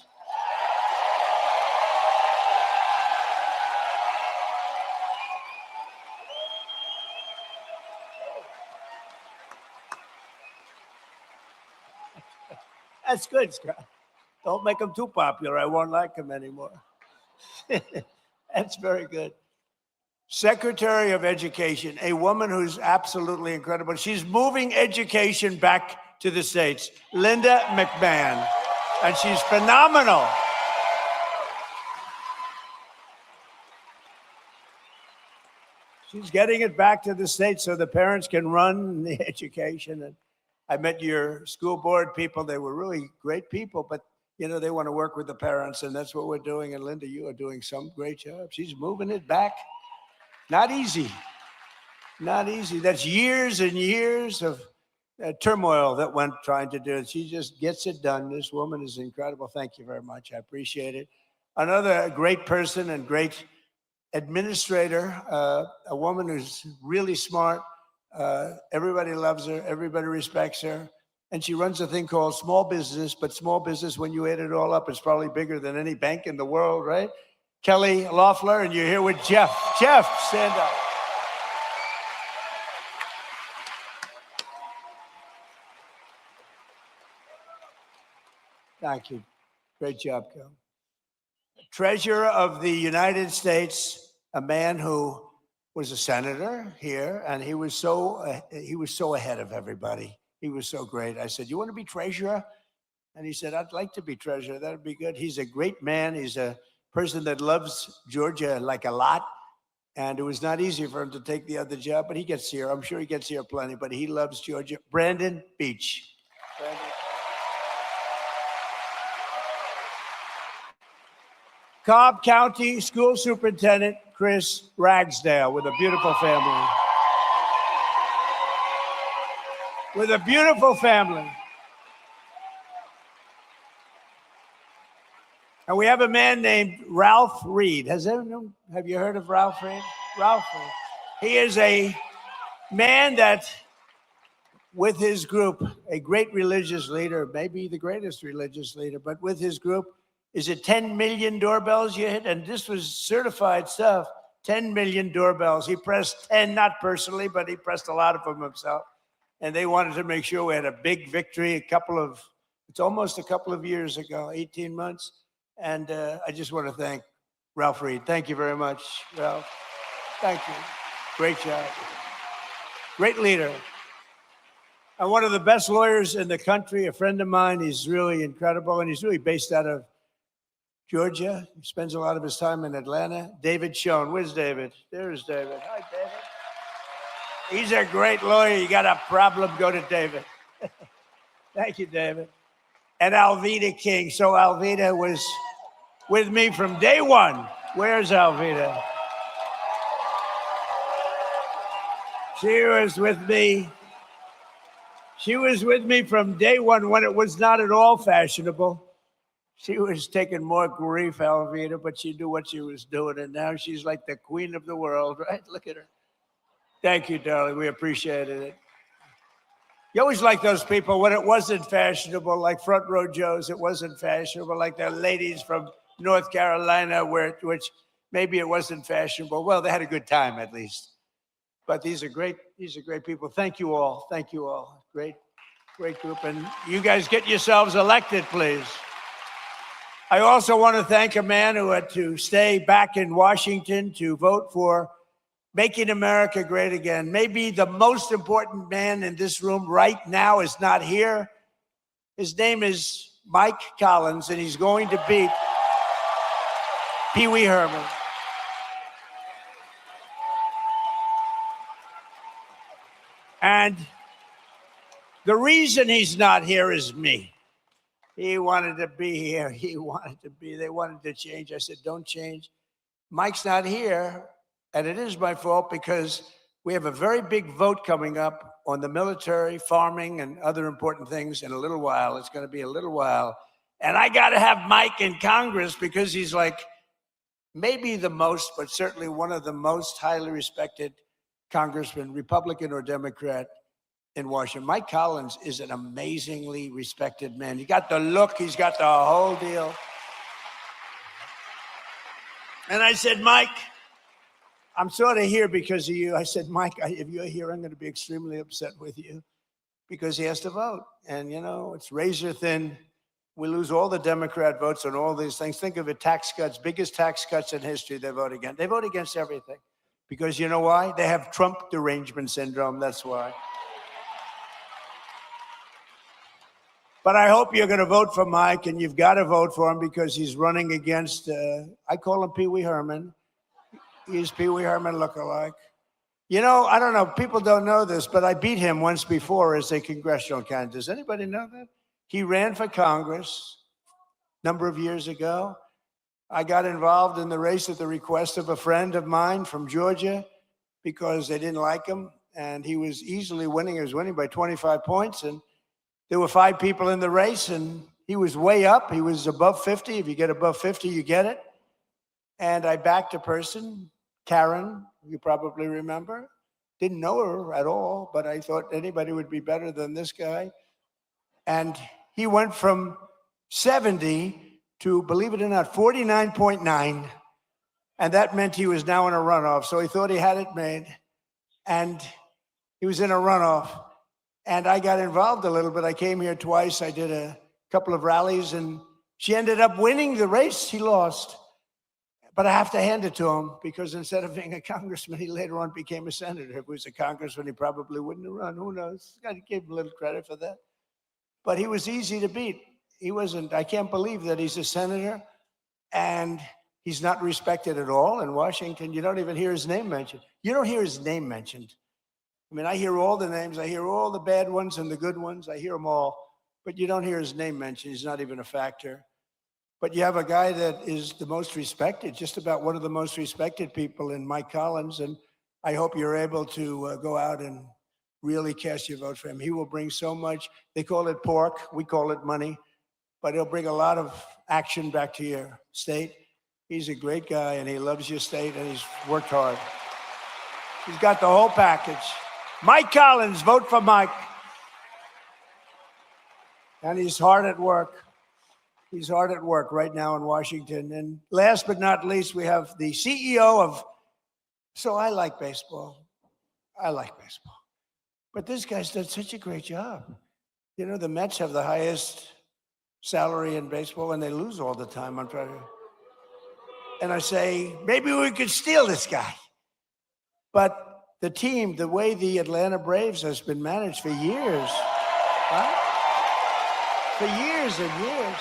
That's good, Scott. Don't make him too popular. I won't like him anymore. That's very good. Secretary of Education, a woman who's absolutely incredible. She's moving education back to the States, Linda McMahon, and she's phenomenal. She's getting it back to the States so the parents can run the education. And I met your school board people. They were really great people, but you know, they want to work with the parents, and that's what we're doing. And Linda, you are doing some great job. She's moving it back. Not easy. Not easy. That's years and years of turmoil that went trying to do it. She just gets it done. This woman is incredible. Thank you very much. I appreciate it. Another great person and great administrator, a woman who's really smart. Everybody loves her. Everybody respects her. And she runs a thing called small business, but small business, when you add it all up, is probably bigger than any bank in the world, right? Kelly Loeffler, and you're here with Jeff. Jeff, stand up. Thank you. Great job, Kel. Treasurer of the United States, a man who was a senator here, and he was so ahead of everybody. He was so great. I said, "You want to be treasurer?" And he said, "I'd like to be treasurer. That'd be good." He's a great man. He's a person that loves Georgia like a lot. And it was not easy for him to take the other job, but he gets here. I'm sure he gets here plenty, but he loves Georgia. Brandon Beach. Brandon. Cobb County School Superintendent Chris Ragsdale with a beautiful family. With a beautiful family. And we have a man named Ralph Reed. Have you heard of Ralph Reed? Ralph Reed. He is a man that, with his group, a great religious leader, maybe the greatest religious leader, but with his group, is it 10 million doorbells you hit? And this was certified stuff, 10 million doorbells. He pressed 10, not personally, but he pressed a lot of them himself. And they wanted to make sure we had a big victory it's almost a couple of years ago, 18 months. And I just want to thank Ralph Reed. Thank you very much, Ralph. Thank you. Great job. Great leader. And one of the best lawyers in the country, a friend of mine. He's really incredible, and he's really based out of Georgia. He spends a lot of his time in Atlanta. David Schoen. Where's David? There's David. Hi, David. He's a great lawyer. You got a problem, go to David. Thank you, David. And Alveda King. So Alveda was with me from day one. Where's Alveda? She was with me. She was with me from day one when it was not at all fashionable. She was taking more grief, Alveda, but she knew what she was doing. And now she's like the queen of the world, right? Look at her. Thank you, darling. We appreciated it. You always like those people when it wasn't fashionable, like Front Row Joe's. It wasn't fashionable, like the ladies from North Carolina, which maybe it wasn't fashionable. Well, they had a good time at least. But these are great people. Thank you all. Thank you all. Great group. And you guys get yourselves elected, please. I also want to thank a man who had to stay back in Washington to vote for Making America Great Again. Maybe the most important man in this room right now is not here. His name is Mike Collins, and he's going to beat Pee Wee Herman. And the reason he's not here is me. He wanted to be here. They wanted to change. I said, don't change. Mike's not here. And it is my fault because we have a very big vote coming up on the military, farming, and other important things in a little while. It's going to be a little while. And I got to have Mike in Congress because he's like maybe the most, but certainly one of the most highly respected congressmen, Republican or Democrat, in Washington. Mike Collins is an amazingly respected man. He got the look. He's got the whole deal. And I said, Mike, I'm sort of here because of you. I said, Mike, if you're here, I'm going to be extremely upset with you because he has to vote. And, you know, it's razor thin We lose all the Democrat votes on all these things. Think of it, tax cuts, biggest tax cuts in history they vote against. They vote against everything. Because you know why? They have Trump derangement syndrome, that's why. But I hope you're going to vote for Mike, and you've got to vote for him because he's running against, I call him Pee Wee Herman. He's Pee Wee Herman lookalike. You know, I don't know, people don't know this, but I beat him once before as a congressional candidate. Does anybody know that? He ran for Congress a number of years ago. I got involved in the race at the request of a friend of mine from Georgia because they didn't like him, and he was easily winning. He was winning by 25 points, and there were 5 people in the race, and he was way up. He was above 50. If you get above 50, you get it. And I backed a person, Karen, you probably remember. Didn't know her at all, but I thought anybody would be better than this guy. And he went from 70 to, believe it or not, 49.9. And that meant he was now in a runoff. So he thought he had it made. And he was in a runoff. And I got involved a little bit. I came here twice. I did a couple of rallies, and she ended up winning the race. He lost. But I have to hand it to him because instead of being a congressman, he later on became a senator. If he was a congressman, he probably wouldn't have run. Who knows? I gave him a little credit for that. But he was easy to beat. He wasn't, I can't believe that he's a senator and he's not respected at all in Washington. You don't even hear his name mentioned. You don't hear his name mentioned. I mean, I hear all the names. I hear all the bad ones and the good ones. I hear them all. But you don't hear his name mentioned. He's not even a factor. But you have a guy that is the most respected, just about one of the most respected people in Mike Collins. And I hope you're able to go out and really cast your vote for him. He will bring so much. They call it pork. We call it money. But he'll bring a lot of action back to your state. He's a great guy, and he loves your state, and he's worked hard. He's got the whole package. Mike Collins, vote for Mike. And he's hard at work. He's hard at work right now in Washington. And last but not least, we have the CEO of, so I like baseball. I like baseball. But this guy's done such a great job. You know, the Mets have the highest salary in baseball, and they lose all the time. I'm trying to, and I say, maybe we could steal this guy. But the team, the way the Atlanta Braves has been managed for years, right? For years and years.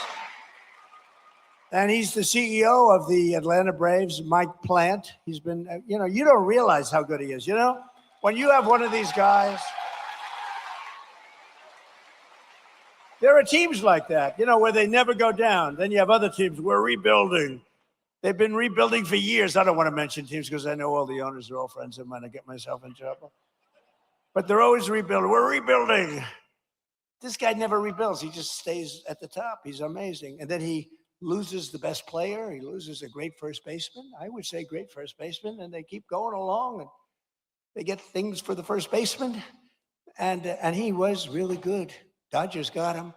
And he's the CEO of the Atlanta Braves, Mike Plant. He's been, you know, you don't realize how good he is. You know, when you have one of these guys, there are teams like that, you know, where they never go down. Then you have other teams, we're rebuilding. They've been rebuilding for years. I don't want to mention teams because I know all the owners are all friends of mine. I get myself in trouble. But they're always rebuilding. We're rebuilding. This guy never rebuilds. He just stays at the top. He's amazing. And then he loses the best player. He loses a great first baseman. I would say great first baseman. And they keep going along. And they get things for the first baseman. And he was really good. Dodgers got him.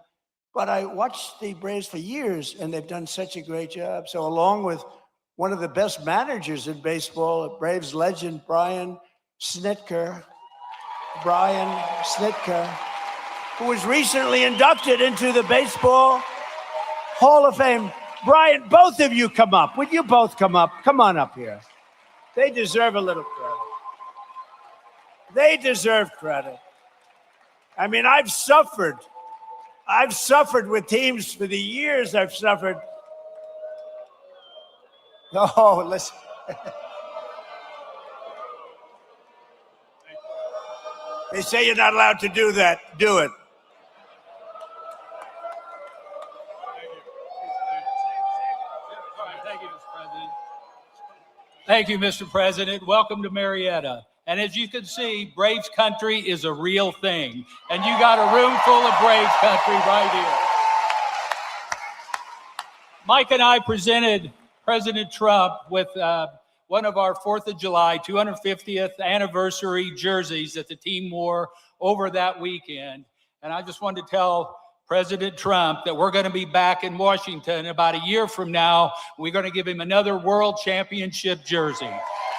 But I watched the Braves for years, and they've done such a great job. So along with one of the best managers in baseball, Braves legend, Brian Snitker, who was recently inducted into the Baseball Hall of Fame. Brian, both of you come up. Would you both come up? Come on up here. They deserve a little credit. They deserve credit. I mean, I've suffered with teams for the years I've suffered. Oh, listen. They say you're not allowed to do that. Do it. Thank you, Mr. President. Welcome to Marietta. And as you can see, Braves country is a real thing. And you got a room full of Braves country right here. Mike and I presented President Trump with one of our 4th of July 250th anniversary jerseys that the team wore over that weekend. And I just wanted to tell President Trump that we're going to be back in Washington about a year from now. We're going to give him another world championship jersey.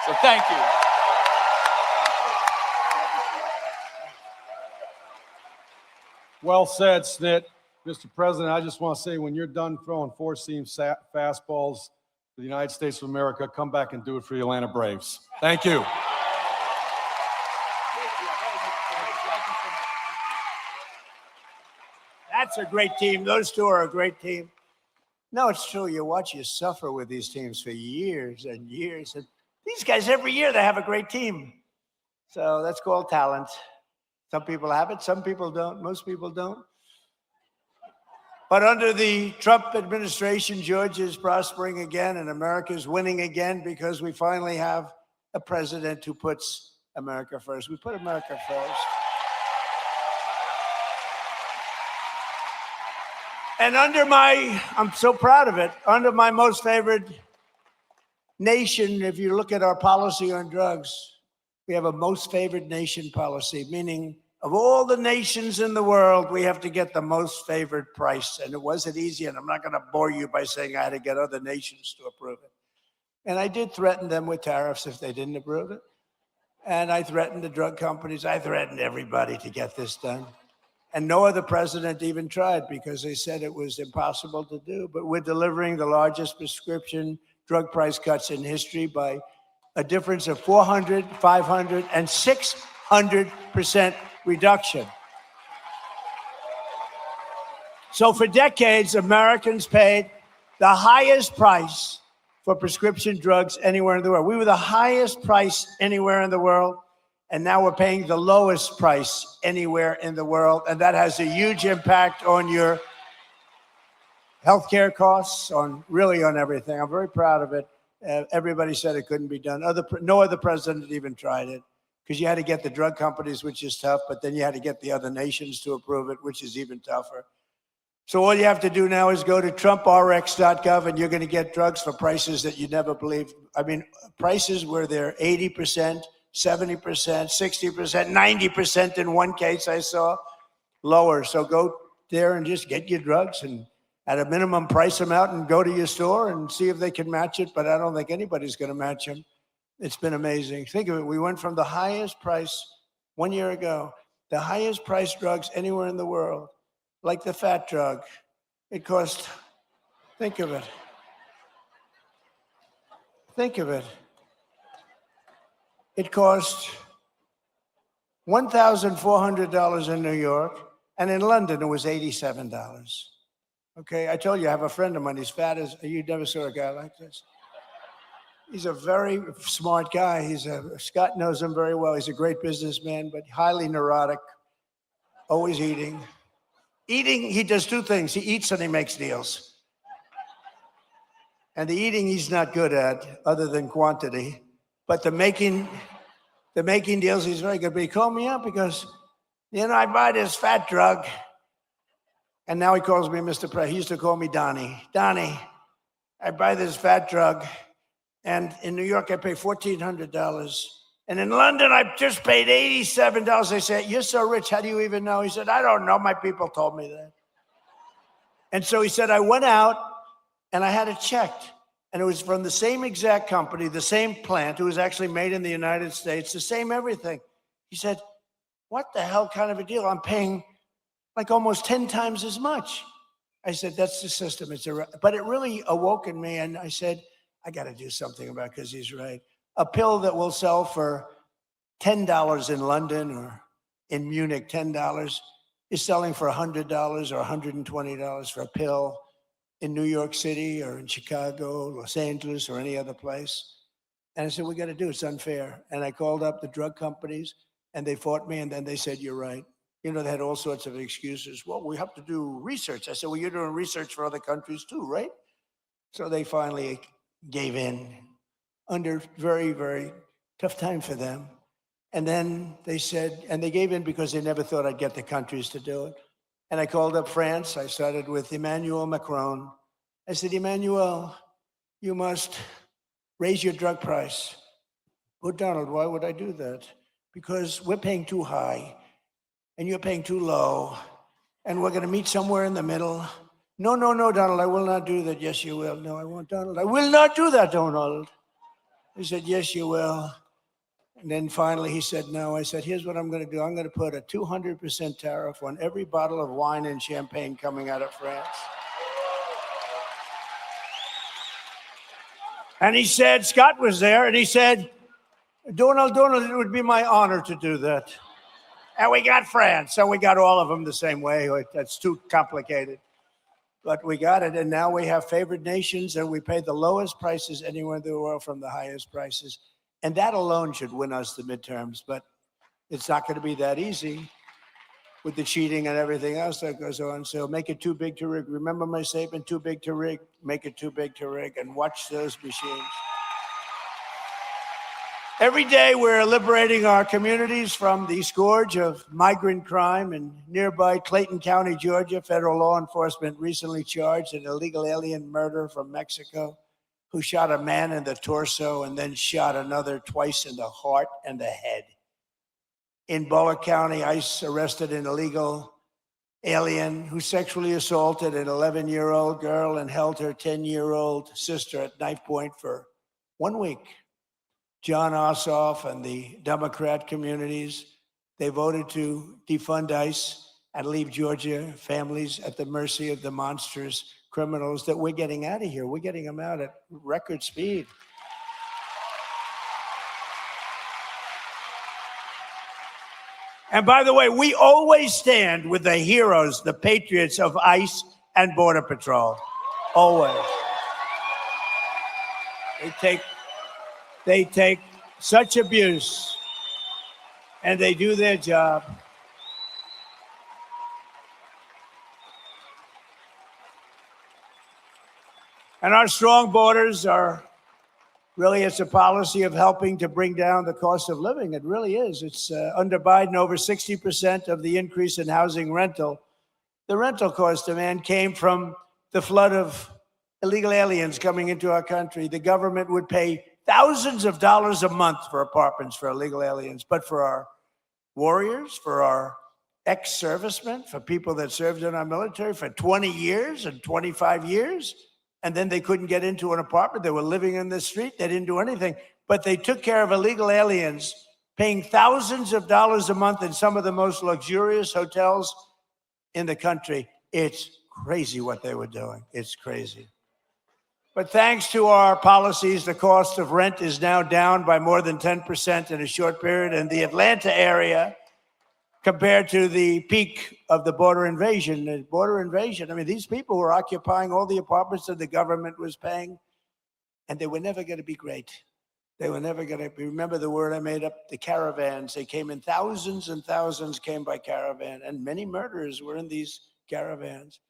So thank you. Well said, Snit. Mr. President, I just want to say, when you're done throwing four-seam fastballs to the United States of America, come back and do it for the Atlanta Braves. Thank you. That's a great team. Those two are a great team. No, it's true. You watch you suffer with these teams for years and years. And these guys, every year, they have a great team. So that's called talent. Some people have it, some people don't, most people don't. But under the Trump administration, Georgia is prospering again and America is winning again because we finally have a president who puts America first. We put America first. And I'm so proud of it, under my most favored nation, if you look at our policy on drugs, we have a most favored nation policy, meaning of all the nations in the world, we have to get the most favored price. And it wasn't easy, and I'm not going to bore you by saying I had to get other nations to approve it. And I did threaten them with tariffs if they didn't approve it. And I threatened the drug companies. I threatened everybody to get this done. And no other president even tried because they said it was impossible to do. But we're delivering the largest prescription drug price cuts in history by a difference of 400, 500, and 600% reduction. So for decades, Americans paid the highest price for prescription drugs anywhere in the world. We were the highest price anywhere in the world. And now we're paying the lowest price anywhere in the world. And that has a huge impact on your healthcare costs, really on everything. I'm very proud of it. Everybody said it couldn't be done. No other president even tried it because you had to get the drug companies, which is tough, but then you had to get the other nations to approve it, which is even tougher. So all you have to do now is go to TrumpRx.gov and you're going to get drugs for prices that you never believed. I mean, prices where they're 80%, 70%, 60%, 90% in one case I saw, lower. So go there and just get your drugs and at a minimum price them out and go to your store and see if they can match it. But I don't think anybody's going to match them. It's been amazing. Think of it. We went from the highest price 1 year ago, the highest price drugs anywhere in the world, like the fat drug. It cost, think of it. Think of it. It cost $1,400 in New York, and in London it was $87. Okay, I told you I have a friend of mine. He's fat as you never saw a guy like this. He's a very smart guy. Scott knows him very well. He's a great businessman, but highly neurotic, always eating. He does two things. He eats and he makes deals. And the eating he's not good at, other than quantity. But the making deals, he's very good. But he called me up because, I buy this fat drug. And now he calls me Mr. President. He used to call me Donnie. Donnie, I buy this fat drug. And in New York, I pay $1,400. And in London, I just paid $87. I said, you're so rich. How do you even know? He said, I don't know. My people told me that. And so he said, I went out and I had it checked. And it was from the same exact company, the same plant. It was actually made in the United States, the same everything. He said, what the hell kind of a deal? I'm paying like almost 10 times as much. I said, that's the system. But it really awoke in me. And I said, I got to do something about it because he's right. A pill that will sell for $10 in London or in Munich, $10 is selling for $100 or $120 for a pill in New York City or in Chicago, Los Angeles, or any other place. And I said, we got to do it. It's unfair. And I called up the drug companies and they fought me. And then they said, you're right. They had all sorts of excuses. Well, we have to do research. I said, well, you're doing research for other countries too, right? So they finally gave in under very, very tough time for them. And then they said, and they gave in because they never thought I'd get the countries to do it. And I called up France. I started with Emmanuel Macron. I said, Emmanuel, you must raise your drug price. Oh, Donald, why would I do that? Because we're paying too high and you're paying too low. And we're going to meet somewhere in the middle. No, Donald, I will not do that. Yes, you will. No, I won't, Donald. I will not do that, Donald. He said, yes, you will. And then finally he said no. I said, here's what I'm going to do. I'm going to put a 200% tariff on every bottle of wine and champagne coming out of France. And he said, Scott was there, and he said, Donald, it would be my honor to do that. And we got France, so we got all of them the same way. That's too complicated. But we got it, and now we have favored nations, and we pay the lowest prices anywhere in the world from the highest prices. And that alone should win us the midterms, but it's not going to be that easy with the cheating and everything else that goes on. So make it too big to rig. Remember my statement, too big to rig, make it too big to rig, and watch those machines. Every day we're liberating our communities from the scourge of migrant crime. In nearby Clayton County, Georgia, federal law enforcement recently charged an illegal alien murderer from Mexico who shot a man in the torso and then shot another twice in the heart and the head. In Bullock County, ICE arrested an illegal alien who sexually assaulted an 11-year-old girl and held her 10-year-old sister at knife point for 1 week. John Ossoff and the Democrat communities, they voted to defund ICE and leave Georgia families at the mercy of the monstrous criminals that we're getting out of here. We're getting them out at record speed. And by the way, we always stand with the heroes, the patriots of ICE and Border Patrol. Always. They take such abuse, and they do their job. And our strong borders are really, it's a policy of helping to bring down the cost of living. It really is. It's under Biden, over 60% of the increase in housing rental. The rental cost demand came from the flood of illegal aliens coming into our country. The government would pay thousands of dollars a month for apartments for illegal aliens. But for our warriors, for our ex-servicemen, for people that served in our military for 20 years and 25 years, and then they couldn't get into an apartment. They were living in the street. They didn't do anything. But they took care of illegal aliens, paying thousands of dollars a month in some of the most luxurious hotels in the country. It's crazy what they were doing. It's crazy. But thanks to our policies, the cost of rent is now down by more than 10% in a short period in the Atlanta area compared to the peak of the border invasion. The border invasion, I mean, these people were occupying all the apartments that the government was paying, and they were never going to be great. They were never going to be, remember the word I made up, the caravans. They came in thousands and thousands came by caravan, and many murderers were in these caravans.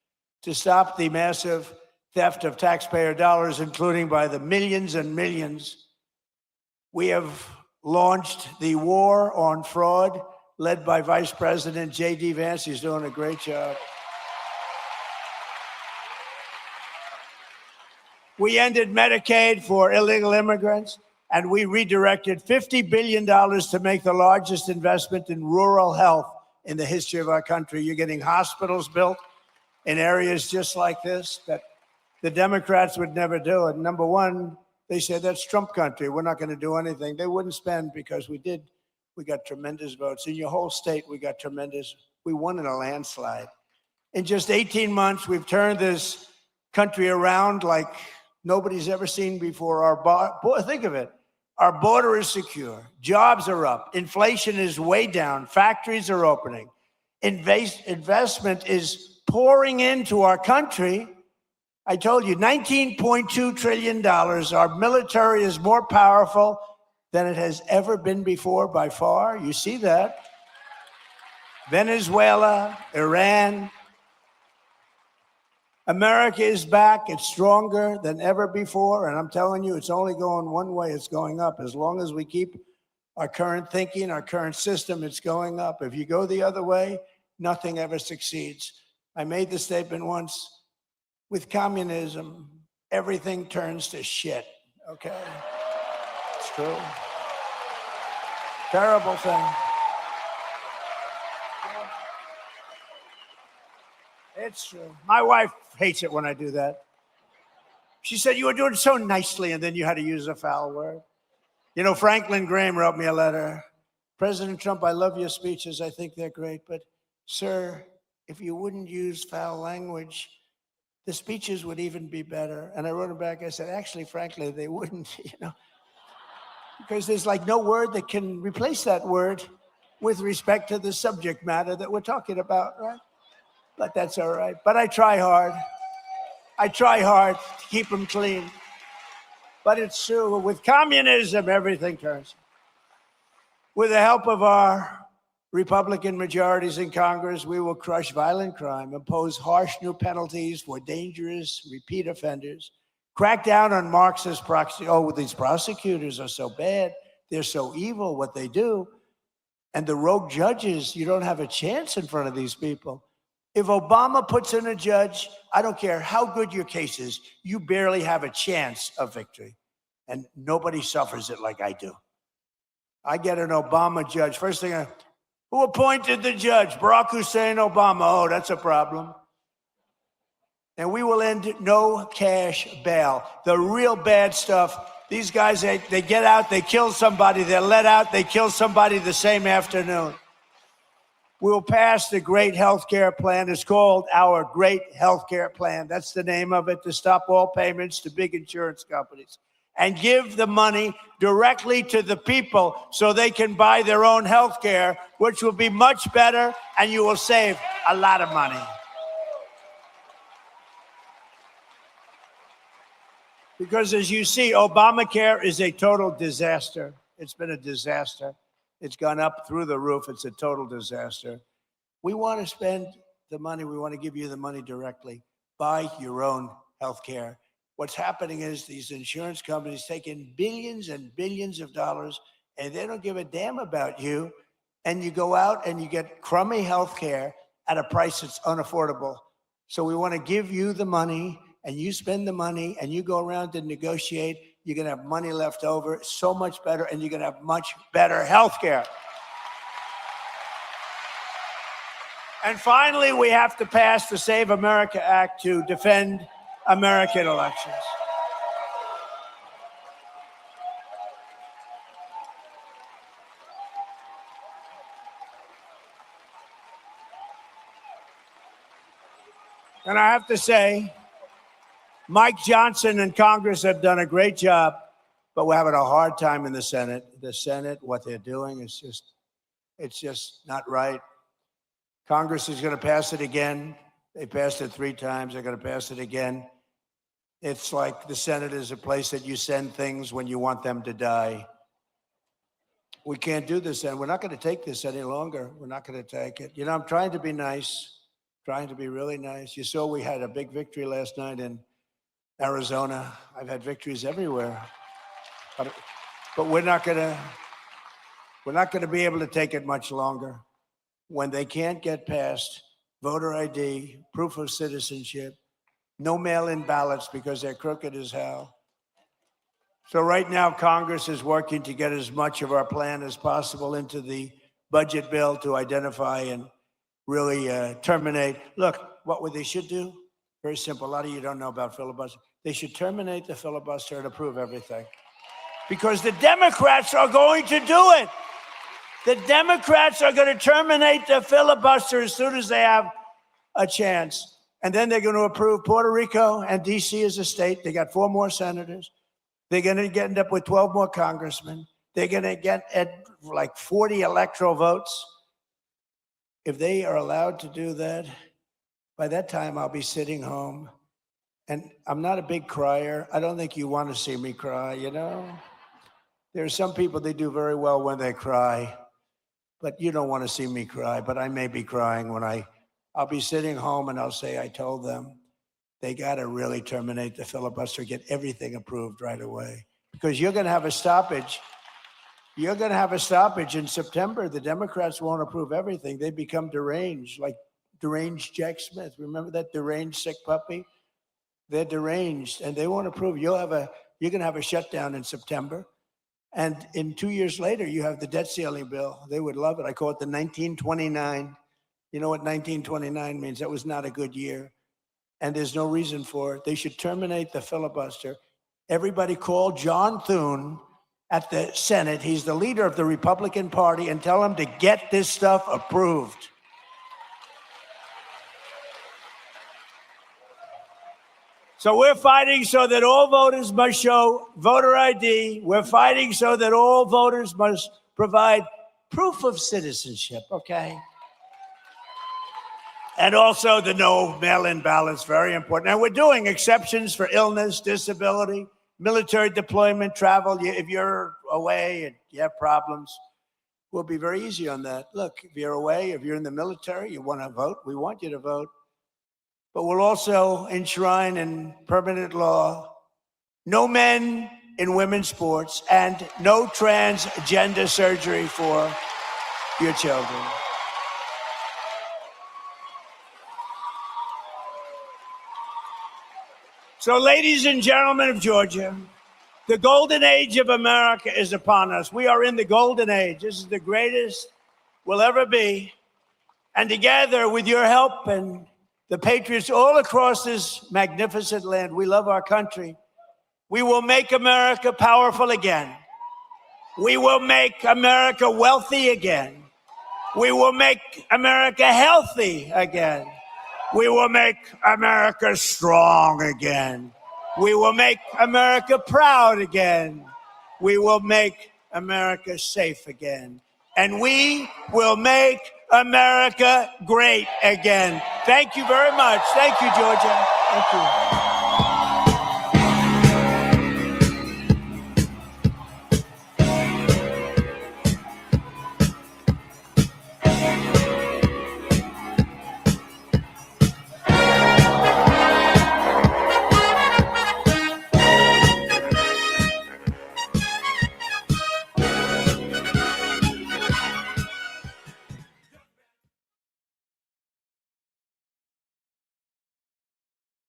To stop the massive theft of taxpayer dollars, including by the millions and millions, we have launched the war on fraud, led by Vice President J.D. Vance. He's doing a great job. We ended Medicaid for illegal immigrants, and we redirected $50 billion to make the largest investment in rural health in the history of our country. You're getting hospitals built in areas just like this that the Democrats would never do it. Number one, they said that's Trump country. We're not going to do anything. They wouldn't spend because we did. We got tremendous votes. In your whole state, we got tremendous. We won in a landslide. In just 18 months, we've turned this country around like nobody's ever seen before. Think of it. Our border is secure. Jobs are up. Inflation is way down. Factories are opening. Investment is pouring into our country. I told you, $19.2 trillion. Our military is more powerful than it has ever been before by far. You see that. Venezuela, Iran. America is back. It's stronger than ever before. And I'm telling you, it's only going one way. It's going up. As long as we keep our current thinking, our current system, it's going up. If you go the other way, nothing ever succeeds. I made the statement once, with communism, everything turns to shit, okay? It's true. Terrible thing. It's true. My wife hates it when I do that. She said, you were doing so nicely, and then you had to use a foul word. You know, Franklin Graham wrote me a letter. President Trump, I love your speeches. I think they're great. But, sir, if you wouldn't use foul language, the speeches would even be better. And I wrote him back. I said, actually, frankly, they wouldn't, because there's like no word that can replace that word with respect to the subject matter that we're talking about, right? But that's all right. But I try hard. I try hard to keep them clean. But it's true. With communism, everything turns. With the help of our Republican majorities in Congress, we will crush violent crime, impose harsh new penalties for dangerous repeat offenders, crack down on Marxist proxy. Oh, these prosecutors are so bad. They're so evil, what they do. And the rogue judges, you don't have a chance in front of these people. If Obama puts in a judge, I don't care how good your case is, you barely have a chance of victory. And nobody suffers it like I do. I get an Obama judge. First thing, who appointed the judge? Barack Hussein Obama. Oh, that's a problem. And we will end no cash bail. The real bad stuff, these guys, they get out, they kill somebody, they're let out, they kill somebody the same afternoon. We'll pass the Great Health Care Plan. It's called our Great Health Care Plan. That's the name of it, to stop all payments to big insurance companies and give the money directly to the people so they can buy their own health care, which will be much better, and you will save a lot of money. Because as you see, Obamacare is a total disaster. It's been a disaster. It's gone up through the roof. It's a total disaster. We want to spend the money. We want to give you the money directly. Buy your own health care. What's happening is these insurance companies taking billions and billions of dollars, and they don't give a damn about you. And you go out and you get crummy health care at a price that's unaffordable. So we want to give you the money, and you spend the money, and you go around and negotiate. You're going to have money left over, so much better, and you're going to have much better health care. And finally, we have to pass the Save America Act to defend American elections. And I have to say, Mike Johnson and Congress have done a great job, but we're having a hard time in the Senate. The Senate, what they're doing is it's just not right. Congress is going to pass it again. They passed it 3 times. They're going to pass it again. It's like the Senate is a place that you send things when you want them to die. We can't do this, and we're not going to take this any longer. We're not going to take it. I'm trying to be nice, trying to be really nice. You saw we had a big victory last night in Arizona. I've had victories everywhere, but we're not going to be able to take it much longer. When they can't get past voter ID, proof of citizenship, no mail-in ballots because they're crooked as hell. So right now, Congress is working to get as much of our plan as possible into the budget bill to identify and really terminate. Look, what they should do, very simple. A lot of you don't know about filibuster. They should terminate the filibuster and approve everything. Because the Democrats are going to do it. The Democrats are going to terminate the filibuster as soon as they have a chance. And then they're going to approve Puerto Rico and D.C. as a state. They got 4 more senators. They're going to end up with 12 more congressmen. They're going to get at like 40 electoral votes. If they are allowed to do that, by that time I'll be sitting home. And I'm not a big crier. I don't think you want to see me cry, There are some people, they do very well when they cry. But you don't want to see me cry. But I may be crying when I'll be sitting home and I'll say, I told them they got to really terminate the filibuster, get everything approved right away. Because you're going to have a stoppage. You're going to have a stoppage in September. The Democrats won't approve everything. They become deranged, like deranged Jack Smith. Remember that deranged sick puppy? They're deranged and they won't approve. You're going to have a shutdown in September. And in 2 years later, you have the debt ceiling bill. They would love it. I call it the 1929. You know what 1929 means? That was not a good year. And there's no reason for it. They should terminate the filibuster. Everybody call John Thune at the Senate. He's the leader of the Republican Party, and tell him to get this stuff approved. So we're fighting so that all voters must show voter ID. We're fighting so that all voters must provide proof of citizenship, okay? And also the no mail-in ballots, very important. And we're doing exceptions for illness, disability, military deployment, travel. If you're away and you have problems, we'll be very easy on that. Look, if you're away, if you're in the military, you want to vote, we want you to vote. But we'll also enshrine in permanent law no men in women's sports and no transgender surgery for your children. So, ladies and gentlemen of Georgia, the golden age of America is upon us. We are in the golden age. This is the greatest we'll ever be. And together, with your help and the patriots all across this magnificent land, we love our country. We will make America powerful again. We will make America wealthy again. We will make America healthy again. We will make America strong again. We will make America proud again. We will make America safe again. And we will make America great again. Thank you very much. Thank you, Georgia. Thank you.